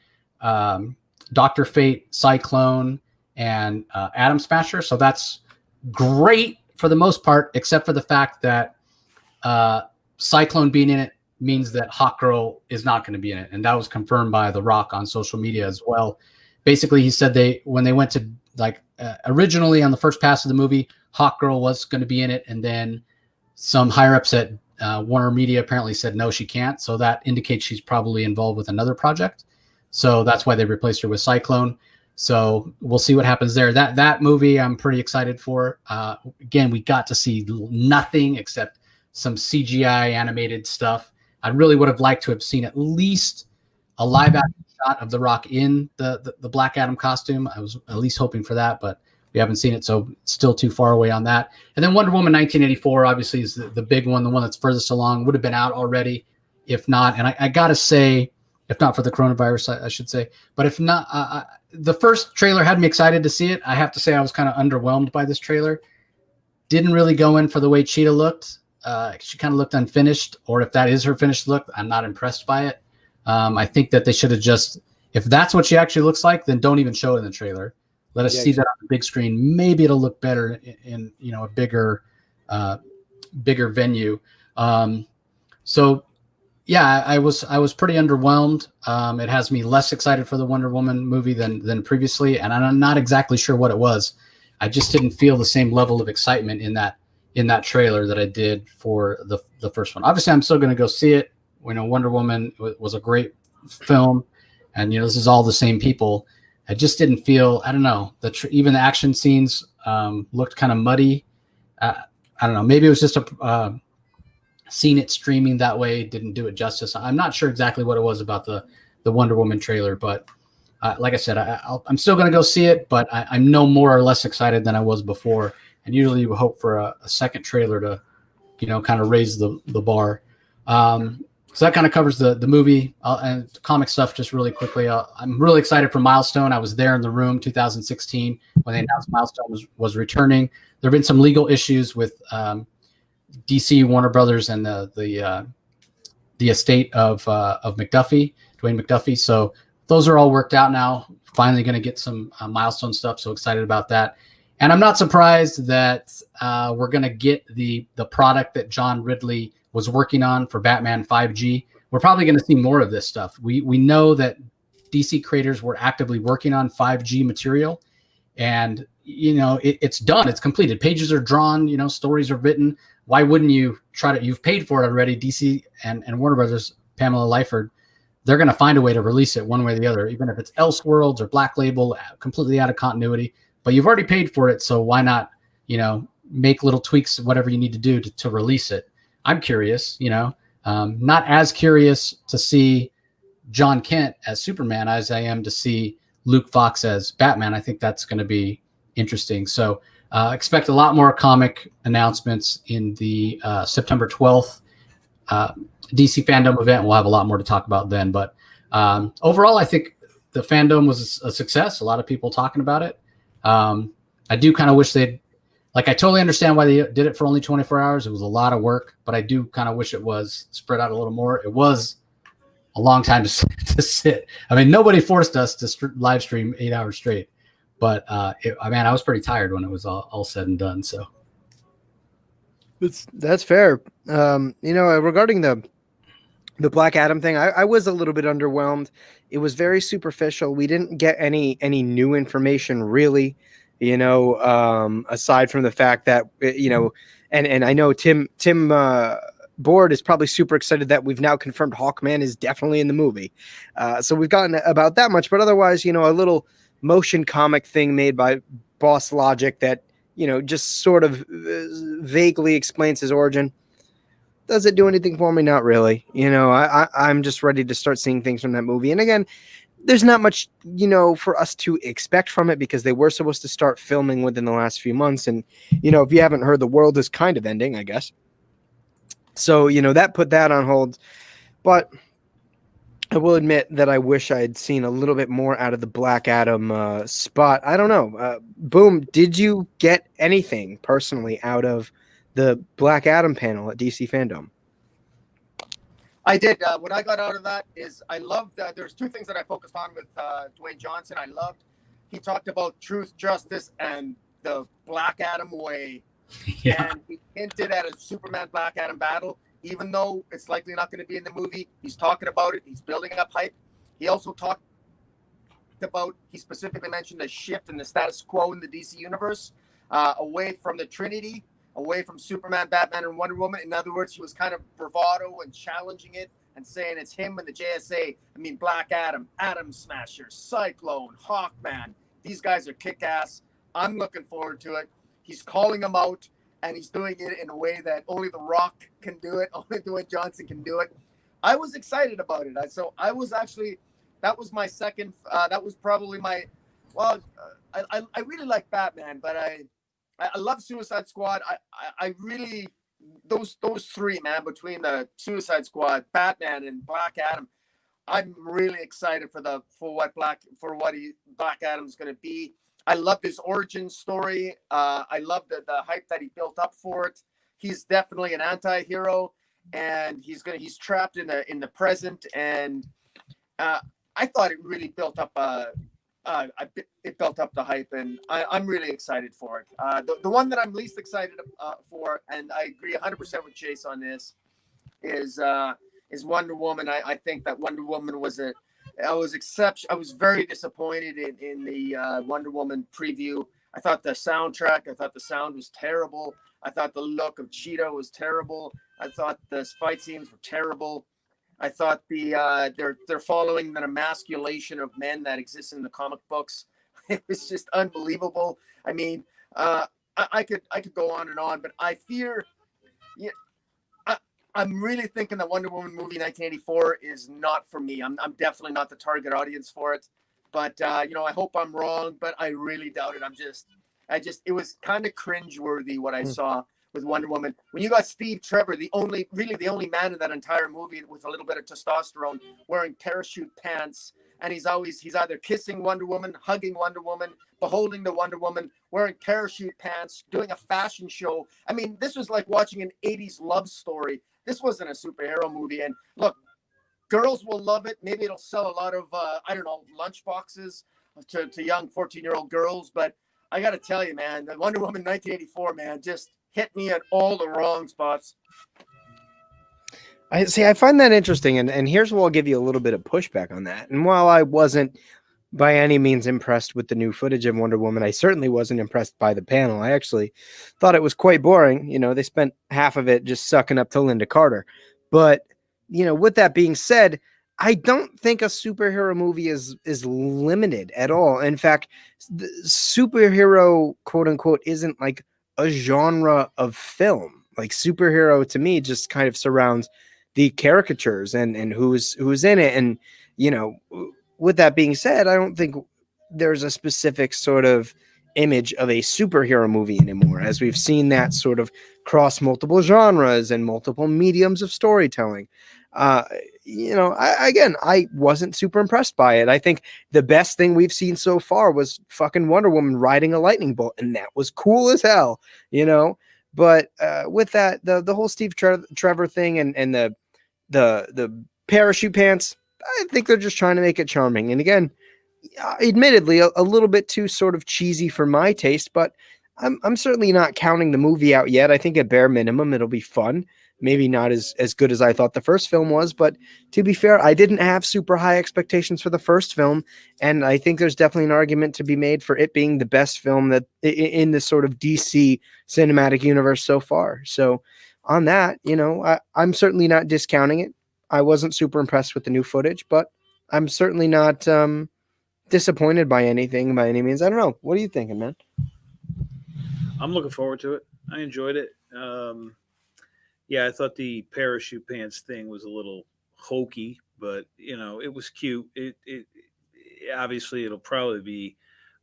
Dr. Fate, Cyclone, and Atom Smasher. So that's great for the most part, except for the fact that Cyclone being in it means that Hawkgirl is not going to be in it. And that was confirmed by The Rock on social media as well. Basically, he said when they went to originally on the first pass of the movie, Hawkgirl was going to be in it. And then some higher ups at Warner Media apparently said, no, she can't. So that indicates she's probably involved with another project. So that's why they replaced her with Cyclone. So we'll see what happens there. That movie I'm pretty excited for. Again, we got to see nothing except some CGI animated stuff. I really would have liked to have seen at least a live action shot of The Rock in the Black Adam costume. I was at least hoping for that, but we haven't seen it, so it's still too far away on that. And then Wonder Woman 1984 obviously is the big one, the one that's furthest along. Would have been out already if not. And I got to say, if not for the coronavirus, I should say. But if not, the first trailer had me excited to see it. I have to say I was kind of underwhelmed by this trailer. Didn't really go in for the way Cheetah looked. She kind of looked unfinished, or if that is her finished look, I'm not impressed by it. I think that they should have just, if that's what she actually looks like, then don't even show it in the trailer. Let us see that on the big screen. Maybe it'll look better in a bigger venue. So yeah, I was pretty underwhelmed. It has me less excited for the Wonder Woman movie than previously, and I'm not exactly sure what it was. I just didn't feel the same level of excitement in that trailer that I did for the first one. Obviously, I'm still going to go see it. Wonder Woman was a great film, and this is all the same people. I just didn't feel, I don't know, even the action scenes looked kind of muddy. I don't know, maybe it was just seeing it streaming that way didn't do it justice. I'm not sure exactly what it was about the Wonder Woman trailer, but like I said, I'm still going to go see it, but I'm no more or less excited than I was before. And usually you hope for a second trailer to, kind of raise the bar. So that kind of covers the movie and comic stuff just really quickly. I'm really excited for Milestone. I was there in the room 2016 when they announced Milestone was returning. There have been some legal issues with DC, Warner Brothers, and the estate of McDuffie, Dwayne McDuffie. So those are all worked out now. Finally going to get some Milestone stuff. So excited about that. And I'm not surprised that we're going to get the product that John Ridley was working on for Batman 5G. We're probably going to see more of this stuff. We know that DC creators were actively working on 5G material, and it's done. It's completed. Pages are drawn. Stories are written. Why wouldn't you try to? You've paid for it already. DC and Warner Brothers, Pamela Lyford, they're going to find a way to release it one way or the other, even if it's Elseworlds or Black Label, completely out of continuity. But you've already paid for it, so why not? Make little tweaks, whatever you need to do to release it. I'm curious, not as curious to see John Kent as Superman as I am to see Luke Fox as Batman. I think that's going to be interesting. So expect a lot more comic announcements in the September 12th DC Fandome event. We'll have a lot more to talk about then. But overall, I think the Fandome was a success. A lot of people talking about it. I do kind of wish they'd, like, I totally understand why they did it for only 24 hours. It was a lot of work, but I do kind of wish it was spread out a little more. It was a long time to sit. I mean, nobody forced us to live stream 8 hours straight, but I was pretty tired when it was all said and done. So that's fair. Regarding the Black Adam thing, I was a little bit underwhelmed. It was very superficial. We didn't get any new information really, aside from the fact that, and I know Tim Board is probably super excited that we've now confirmed Hawkman is definitely in the movie. So we've gotten about that much, but otherwise, a little motion comic thing made by Boss Logic that, just sort of vaguely explains his origin. Does it do anything for me? Not really. I'm just ready to start seeing things from that movie. And again, there's not much, for us to expect from it because they were supposed to start filming within the last few months. And, if you haven't heard, the world is kind of ending, I guess. So, that put that on hold. But I will admit that I wish I had seen a little bit more out of the Black Adam spot. I don't know. Boom, did you get anything personally out of the Black Adam panel at DC Fandome? I did. What I got out of that is I loved, there's two things that I focused on with Dwayne Johnson. I loved, he talked about truth, justice, and the Black Adam way. yeah, And he hinted at a Superman Black Adam battle, even though it's likely not going to be in the movie. He's talking about it. He's building up hype. He also talked about, he specifically mentioned a shift in the status quo in the DC universe, away from the Trinity, away from Superman, Batman, and Wonder Woman. In other words, he was kind of bravado and challenging it and saying it's him and the JSA. I mean, Black Adam, Atom Smasher, Cyclone, Hawkman. These guys are kick-ass. I'm looking forward to it. He's calling them out, and he's doing it in a way that only The Rock can do it. Only Dwayne Johnson can do it. I was excited about it. So I was actually, that was my second, that was probably my, I really like Batman, but I love Suicide Squad. I really, those three, man, between the Suicide Squad, Batman, and Black Adam, I'm really excited for what Black Adam's going to be. I love his origin story. I love the hype that he built up for it. He's definitely an anti-hero, and he's trapped in the present. And I thought it really built up it built up the hype, and I'm really excited for it. The one that I'm least excited for, and I agree 100% with Jace on this, is Wonder Woman. I think that Wonder Woman I was very disappointed in the Wonder Woman preview. I thought the soundtrack, I thought the sound was terrible. I thought the look of Cheetah was terrible. I thought the fight scenes were terrible. I thought they're following the emasculation of men that exists in the comic books. It was just unbelievable. I mean, I could go on and on, but I fear. I'm really thinking the Wonder Woman movie 1984 is not for me. I'm definitely not the target audience for it. But I hope I'm wrong. But I really doubt it. It was kind of cringeworthy what I saw with Wonder Woman. When you got Steve Trevor, the only man in that entire movie with a little bit of testosterone, wearing parachute pants, and he's either kissing Wonder Woman, hugging Wonder Woman, beholding the Wonder Woman, wearing parachute pants, doing a fashion show. I mean, this was like watching an 80s love story. This wasn't a superhero movie. And look, girls will love it. Maybe it'll sell a lot of, lunch boxes to young 14-year-old girls. But I got to tell you, man, the Wonder Woman 1984, man, just hit me at all the wrong spots. I find that interesting. And here's where I'll give you a little bit of pushback on that. And while I wasn't by any means impressed with the new footage of Wonder Woman, I certainly wasn't impressed by the panel. I actually thought it was quite boring. They spent half of it just sucking up to Linda Carter. But, with that being said, I don't think a superhero movie is limited at all. In fact, the superhero, quote unquote, isn't like a genre of film. Like, superhero to me just kind of surrounds the caricatures and who's in it. And, with that being said, I don't think there's a specific sort of image of a superhero movie anymore, as we've seen that sort of cross multiple genres and multiple mediums of storytelling. I wasn't super impressed by it. I think the best thing we've seen so far was fucking Wonder Woman riding a lightning bolt, and that was cool as hell, But with that, the whole Steve Trevor thing and the parachute pants, I think they're just trying to make it charming. And again, admittedly, a little bit too sort of cheesy for my taste, but I'm certainly not counting the movie out yet. I think at bare minimum, it'll be fun. Maybe not as good as I thought the first film was, but to be fair, I didn't have super high expectations for the first film, and I think there's definitely an argument to be made for it being the best film that in this sort of DC cinematic universe so far. So on that, I'm certainly not discounting it. I wasn't super impressed with the new footage, but I'm certainly not disappointed by anything by any means. I don't know. What are you thinking, man? I'm looking forward to it. I enjoyed it. Yeah, I thought the parachute pants thing was a little hokey, but it was cute. It obviously it'll probably be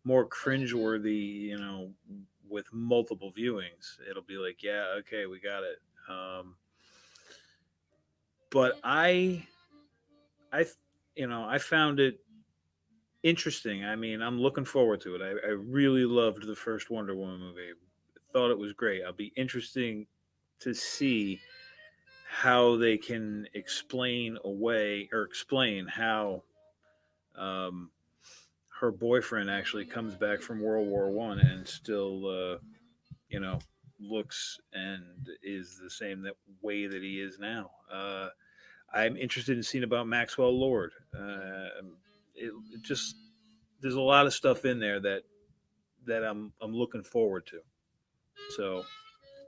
more cringeworthy, with multiple viewings. It'll be like, yeah, okay, we got it. But I found it interesting. I mean, I'm looking forward to it. I really loved the first Wonder Woman movie. Thought it was great. I'll be interesting to see how they can explain how her boyfriend actually comes back from World War I and still looks and is the same way that he is now. I'm interested in seeing about Maxwell Lord. It just there's a lot of stuff in there that I'm looking forward to. So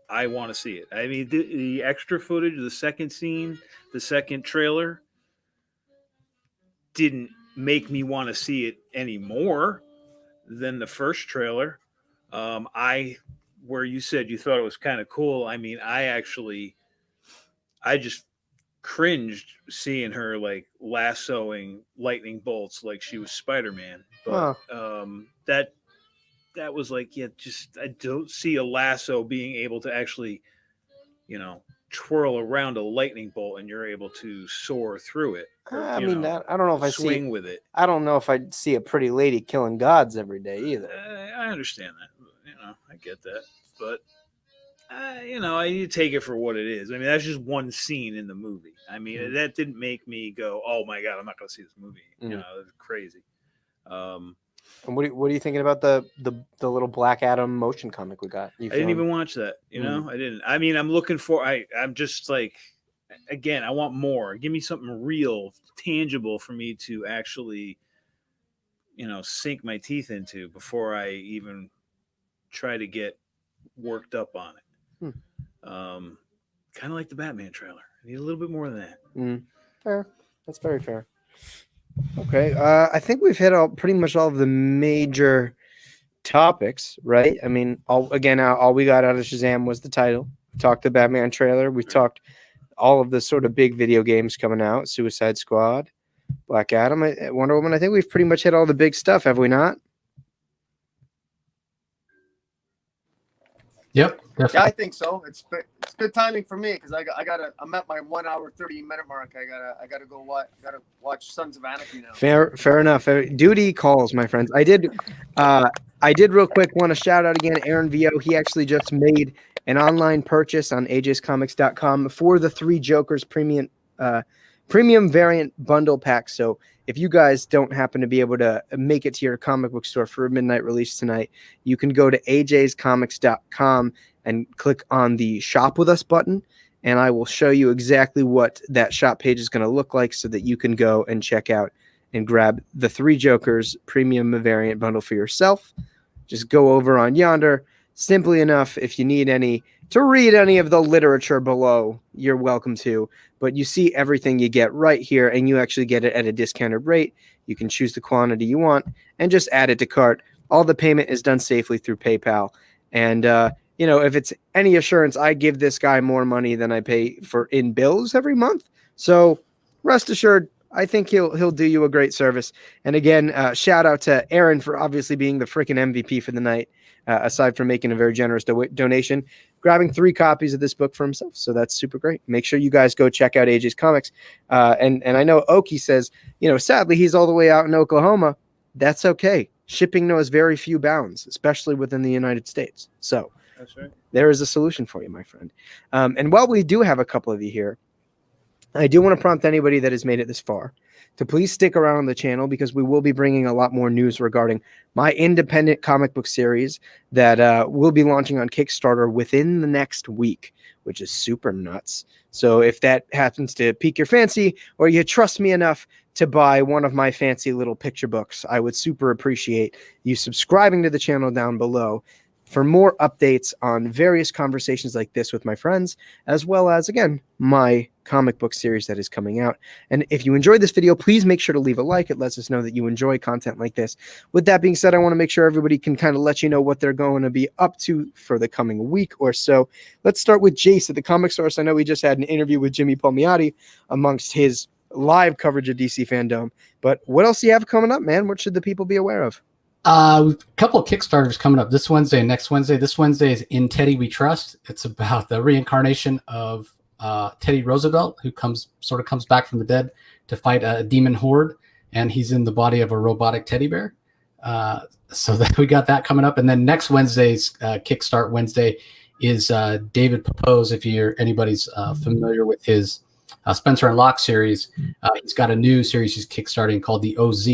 I want to see it. I mean, the extra footage, the second scene, the second trailer didn't make me want to see it any more than the first trailer. Where you said you thought it was kind of cool. I mean, I just cringed seeing her like lassoing lightning bolts like she was Spider-Man. But that was like, yeah, just I don't see a lasso being able to actually, twirl around a lightning bolt and you're able to soar through it. Or, I don't know if I swing with it. I don't know if I'd see a pretty lady killing gods every day either. I understand that. I get that, but you take it for what it is. I mean, that's just one scene in the movie. I mean, that didn't make me go, "Oh my god, I'm not going to see this movie." It's crazy. And what are you thinking about the little Black Adam motion comic we got? I didn't even watch that. I didn't. I mean, I'm looking for. I'm just like, again, I want more. Give me something real, tangible for me to actually, sink my teeth into before I even try to get worked up on it. Kind of like the Batman trailer. I need a little bit more than that. Fair. That's very fair. Okay. I think we've hit pretty much all of the major topics, right? I mean, all we got out of Shazam was the title. We talked the Batman trailer. We talked all of the sort of big video games coming out, Suicide Squad, Black Adam, Wonder Woman. I think we've pretty much hit all the big stuff, have we not? Yep. Definitely. Yeah, I think so. It's good timing for me because I'm at my 1 hour 30-minute mark. I gotta go watch Sons of Anarchy now. Fair enough. Duty calls, my friends. I did real quick want to shout out again Aaron VO. He actually just made an online purchase on ajscomics.com for the 3 Jokers premium variant bundle pack. So if you guys don't happen to be able to make it to your comic book store for a midnight release tonight, you can go to ajscomics.com and click on the shop with us button, and I will show you exactly what that shop page is going to look like so that you can go and check out and grab the 3 Jokers premium variant bundle for yourself. Just go over on yonder. Simply enough, if you need to read any of the literature below, you're welcome to. But you see everything you get right here, and you actually get it at a discounted rate. You can choose the quantity you want and just add it to cart. All the payment is done safely through PayPal. And, if it's any assurance, I give this guy more money than I pay in bills every month. So rest assured, I think he'll do you a great service. And again, shout out to Aaron for obviously being the freaking MVP for the night. Aside from making a very generous donation, grabbing 3 copies of this book for himself. So that's super great. Make sure you guys go check out AJ's Comics. And I know Oki says, sadly he's all the way out in Oklahoma. That's okay. Shipping knows very few bounds, especially within the United States. So That's right. there is a solution for you, my friend. And while we do have a couple of you here, I do want to prompt anybody that has made it this far to please stick around on the channel, because we will be bringing a lot more news regarding my independent comic book series that will be launching on Kickstarter within the next week, which is super nuts. So if that happens to pique your fancy, or you trust me enough to buy one of my fancy little picture books, I would super appreciate you subscribing to the channel down below for more updates on various conversations like this with my friends, as well as, again, my comic book series that is coming out. And if you enjoyed this video, please make sure to leave a like. It lets us know that you enjoy content like this. With that being said, I want to make sure everybody can kind of let you know what they're going to be up to for the coming week or so. Let's start with Jace at the Comic Source. I know we just had an interview with Jimmy Palmiotti amongst his live coverage of DC Fandome, but what else do you have coming up, man? What should the people be aware of? A couple of Kickstarters coming up this Wednesday and next Wednesday. This Wednesday is In Teddy We Trust. It's about the reincarnation of Teddy Roosevelt, who comes back from the dead to fight a demon horde, and he's in the body of a robotic teddy bear. So that we got that coming up. And then next Wednesday's Kickstart Wednesday is David Papose. If anybody's familiar with his Spencer and Locke series, he's got a new series he's kickstarting called the OZ.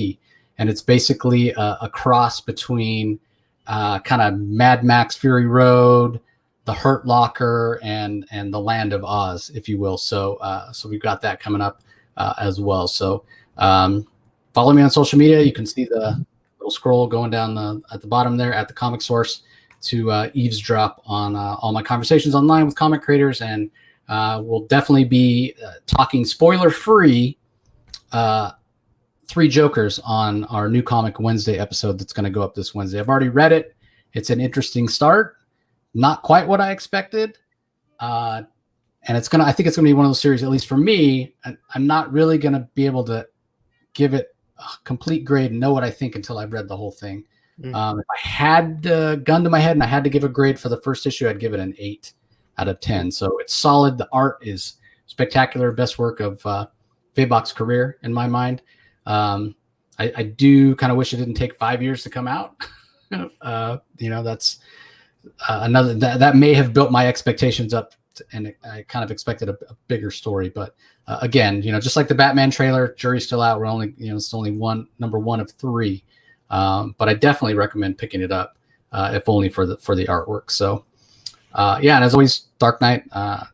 And it's basically a cross between kind of Mad Max Fury Road, the Hurt Locker, and the Land of Oz, if you will. So we've got that coming up as well. So follow me on social media. You can see the little scroll going down at the bottom there at the Comic Source to eavesdrop on all my conversations online with comic creators. And we'll definitely be talking spoiler-free 3 Jokers on our new Comic Wednesday episode that's going to go up this Wednesday. I've already read it. It's an interesting start. Not quite what I expected. And I think it's going to be one of those series, at least for me, I'm not really going to be able to give it a complete grade and know what I think until I've read the whole thing. If I had a gun to my head and I had to give a grade for the first issue, I'd give it an 8 out of 10. So it's solid. The art is spectacular. Best work of Vabok's career in my mind. I do kind of wish it didn't take 5 years to come out. That's another that may have built my expectations up, and I kind of expected a bigger story. But again, just like the Batman trailer, jury's still out. We're only, it's only number 1 of 3. But I definitely recommend picking it up, if only for the artwork. So and as always, Dark Knight,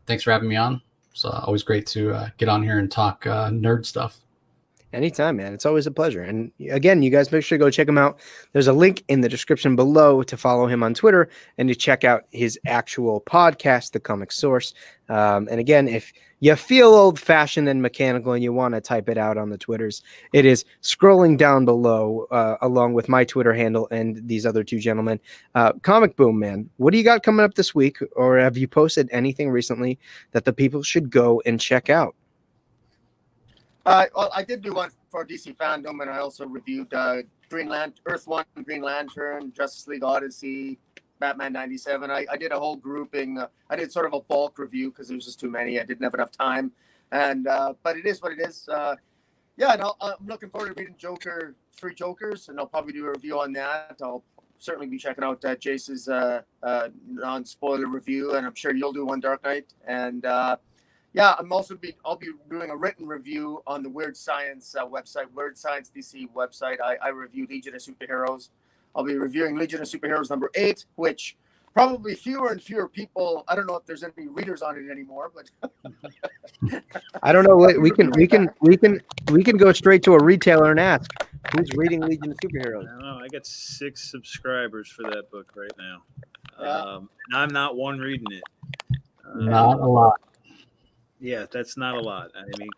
thanks for having me on. It's always great to get on here and talk nerd stuff. Anytime, man. It's always a pleasure. And again, you guys make sure to go check him out. There's a link in the description below to follow him on Twitter and to check out his actual podcast, The Comic Source. And again, if you feel old-fashioned and mechanical and you want to type it out on the Twitters, it is scrolling down below, along with my Twitter handle and these other 2 gentlemen. Comic Boom, man. What do you got coming up this week? Or have you posted anything recently that the people should go and check out? Well, I did do one for DC Fandome, and I also reviewed Earth 1, Green Lantern, Justice League Odyssey, Batman 97. I did a whole grouping. I did sort of a bulk review because there was just too many. I didn't have enough time. And but it is what it is. And I'm looking forward to reading 3 Jokers, and I'll probably do a review on that. I'll certainly be checking out Jace's non-spoiler review, and I'm sure you'll do one, Dark Knight. And I'll be doing a written review on the Weird Science website, Weird Science DC website. I review Legion of Superheroes. I'll be reviewing Legion of Superheroes number 8, which probably fewer and fewer people. I don't know if there's any readers on it anymore, but I don't know. We can go straight to a retailer and ask who's reading Legion of Superheroes. I don't know. I got 6 subscribers for that book right now. And I'm not one reading it. Not a lot. Yeah, that's not a lot. I mean,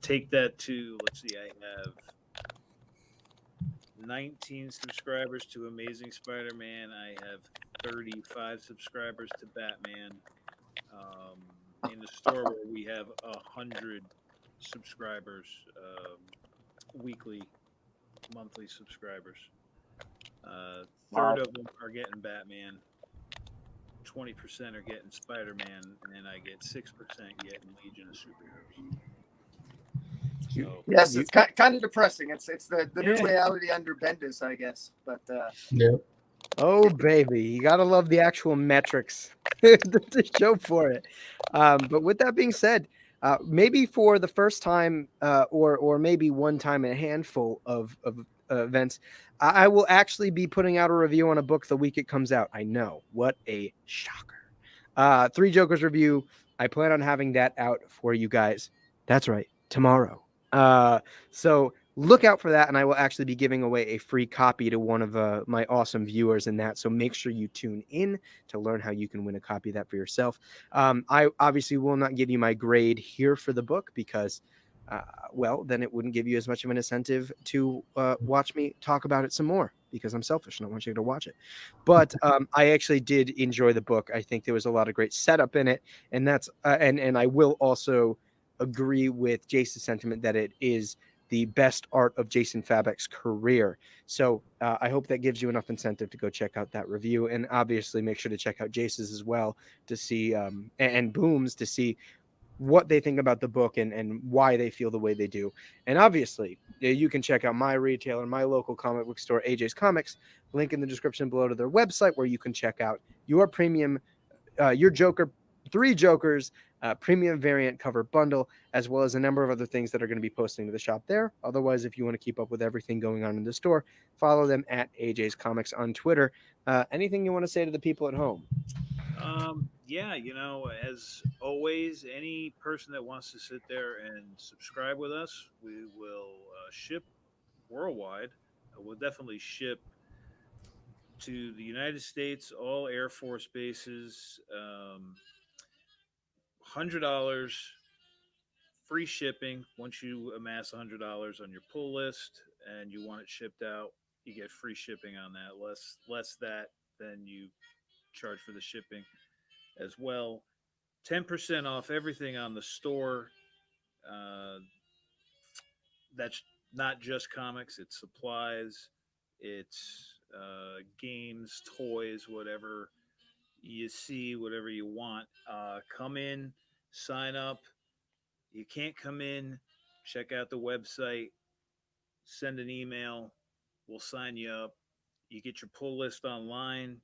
take that to, let's see, I have 19 subscribers to Amazing Spider-Man. I have 35 subscribers to Batman. In the store where we have 100 subscribers, weekly, monthly subscribers. Third of them are getting Batman. 20% are getting Spider-Man, and I get 6% getting Legion of Superheroes. So Yes, it's kind of depressing. It's the new Yeah. reality under Bendis, I guess. But Yeah. Oh baby, you gotta love the actual metrics to show for it. But with that being said, maybe for the first time, or maybe one time in a handful of events, I will actually be putting out a review on a book the week it comes out. I know, what a shocker! Three Jokers review. I plan on having that out for you guys. That's right, tomorrow. So look out for that, and I will actually be giving away a free copy to one of my awesome viewers in that. So make sure you tune in to learn how you can win a copy of that for yourself. I obviously will not give you my grade here for the book because, well, then it wouldn't give you as much of an incentive to watch me talk about it some more because I'm selfish and I want you to watch it. But I actually did enjoy the book. I think there was a lot of great setup in it, and that's and I will also agree with Jace's sentiment that it is the best art of Jason Fabek's career. So I hope that gives you enough incentive to go check out that review, and obviously make sure to check out Jace's as well to see and Boom's to see what they think about the book and why they feel the way they do. And obviously, you can check out my retailer, my local comic book store, AJ's Comics. Link in the description below to their website where you can check out your premium, your Joker, Three Jokers premium variant cover bundle, as well as a number of other things that are going to be posting to the shop there. Otherwise, if you want to keep up with everything going on in the store, follow them at AJ's Comics on Twitter. Anything you want to say to the people at home? Yeah, as always, any person that wants to sit there and subscribe with us, we will ship worldwide. We'll definitely ship to the United States, all Air Force bases. $100 free shipping. Once you amass $100 on your pull list and you want it shipped out, you get free shipping on that. Less that than you charge for the shipping as well. 10% off everything on the store. Uh, that's not just comics, it's supplies, it's games, toys, whatever you see, whatever you want. Come in, sign up. You can't come in, check out the website, send an email, we'll sign you up. You get your pull list online.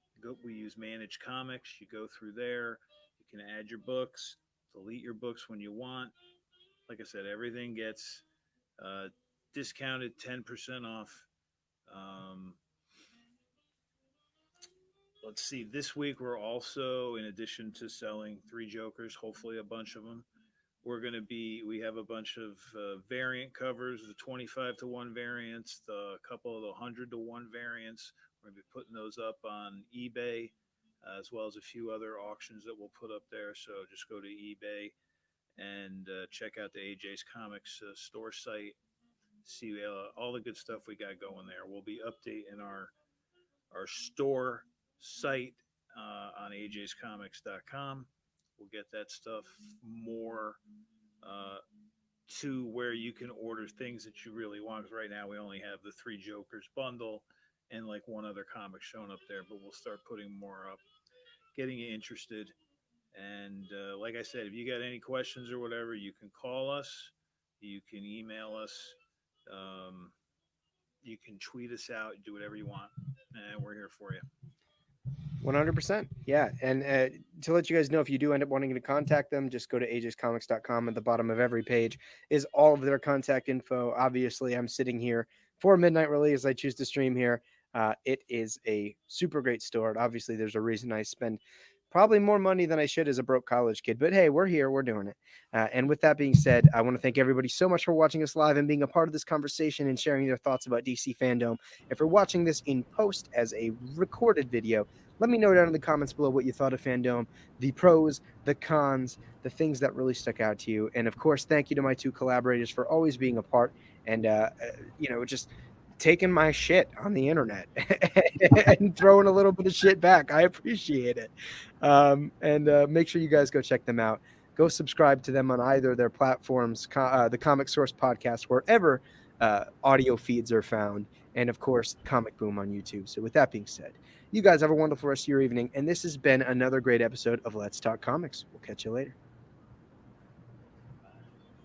We use Manage Comics. You go through there. You can add your books, delete your books when you want. Like I said, everything gets discounted 10% off. Um, let's see. This week we're also, in addition to selling Three Jokers, hopefully a bunch of them, we have a bunch of variant covers, the 25 to 1 variants, a couple of the 100 to 1 variants. We're going to be putting those up on eBay, as well as a few other auctions that we'll put up there. So just go to eBay and check out the AJ's Comics store site. See all the good stuff we got going there. We'll be updating our store site on ajscomics.com. We'll get that stuff more to where you can order things that you really want. Because right now we only have the Three Jokers bundle and like one other comic shown up there, but we'll start putting more up, getting you interested. And like I said, if you got any questions or whatever, you can call us, you can email us, you can tweet us out, do whatever you want, and we're here for you. 100%. Yeah. And to let you guys know, if you do end up wanting to contact them, just go to ajscomics.com. At the bottom of every page is all of their contact info. Obviously, I'm sitting here for midnight release. I choose to stream here. It is a super great store. And obviously, there's a reason I spend probably more money than I should as a broke college kid. But hey, we're here. We're doing it. And with that being said, I want to thank everybody so much for watching us live and being a part of this conversation and sharing their thoughts about DC Fandome. If you're watching this in post as a recorded video, let me know down in the comments below what you thought of Fandome, the pros, the cons, the things that really stuck out to you. And of course, thank you to my two collaborators for always being a part and, just taking my shit on the internet and throwing a little bit of shit back. I appreciate it. And make sure you guys go check them out. go subscribe to them on either their platforms, the Comic Source Podcast, wherever audio feeds are found, and of course, Comic Boom on YouTube. So with that being said, you guys have a wonderful rest of your evening, and this has been another great episode of Let's Talk Comics. We'll catch you later.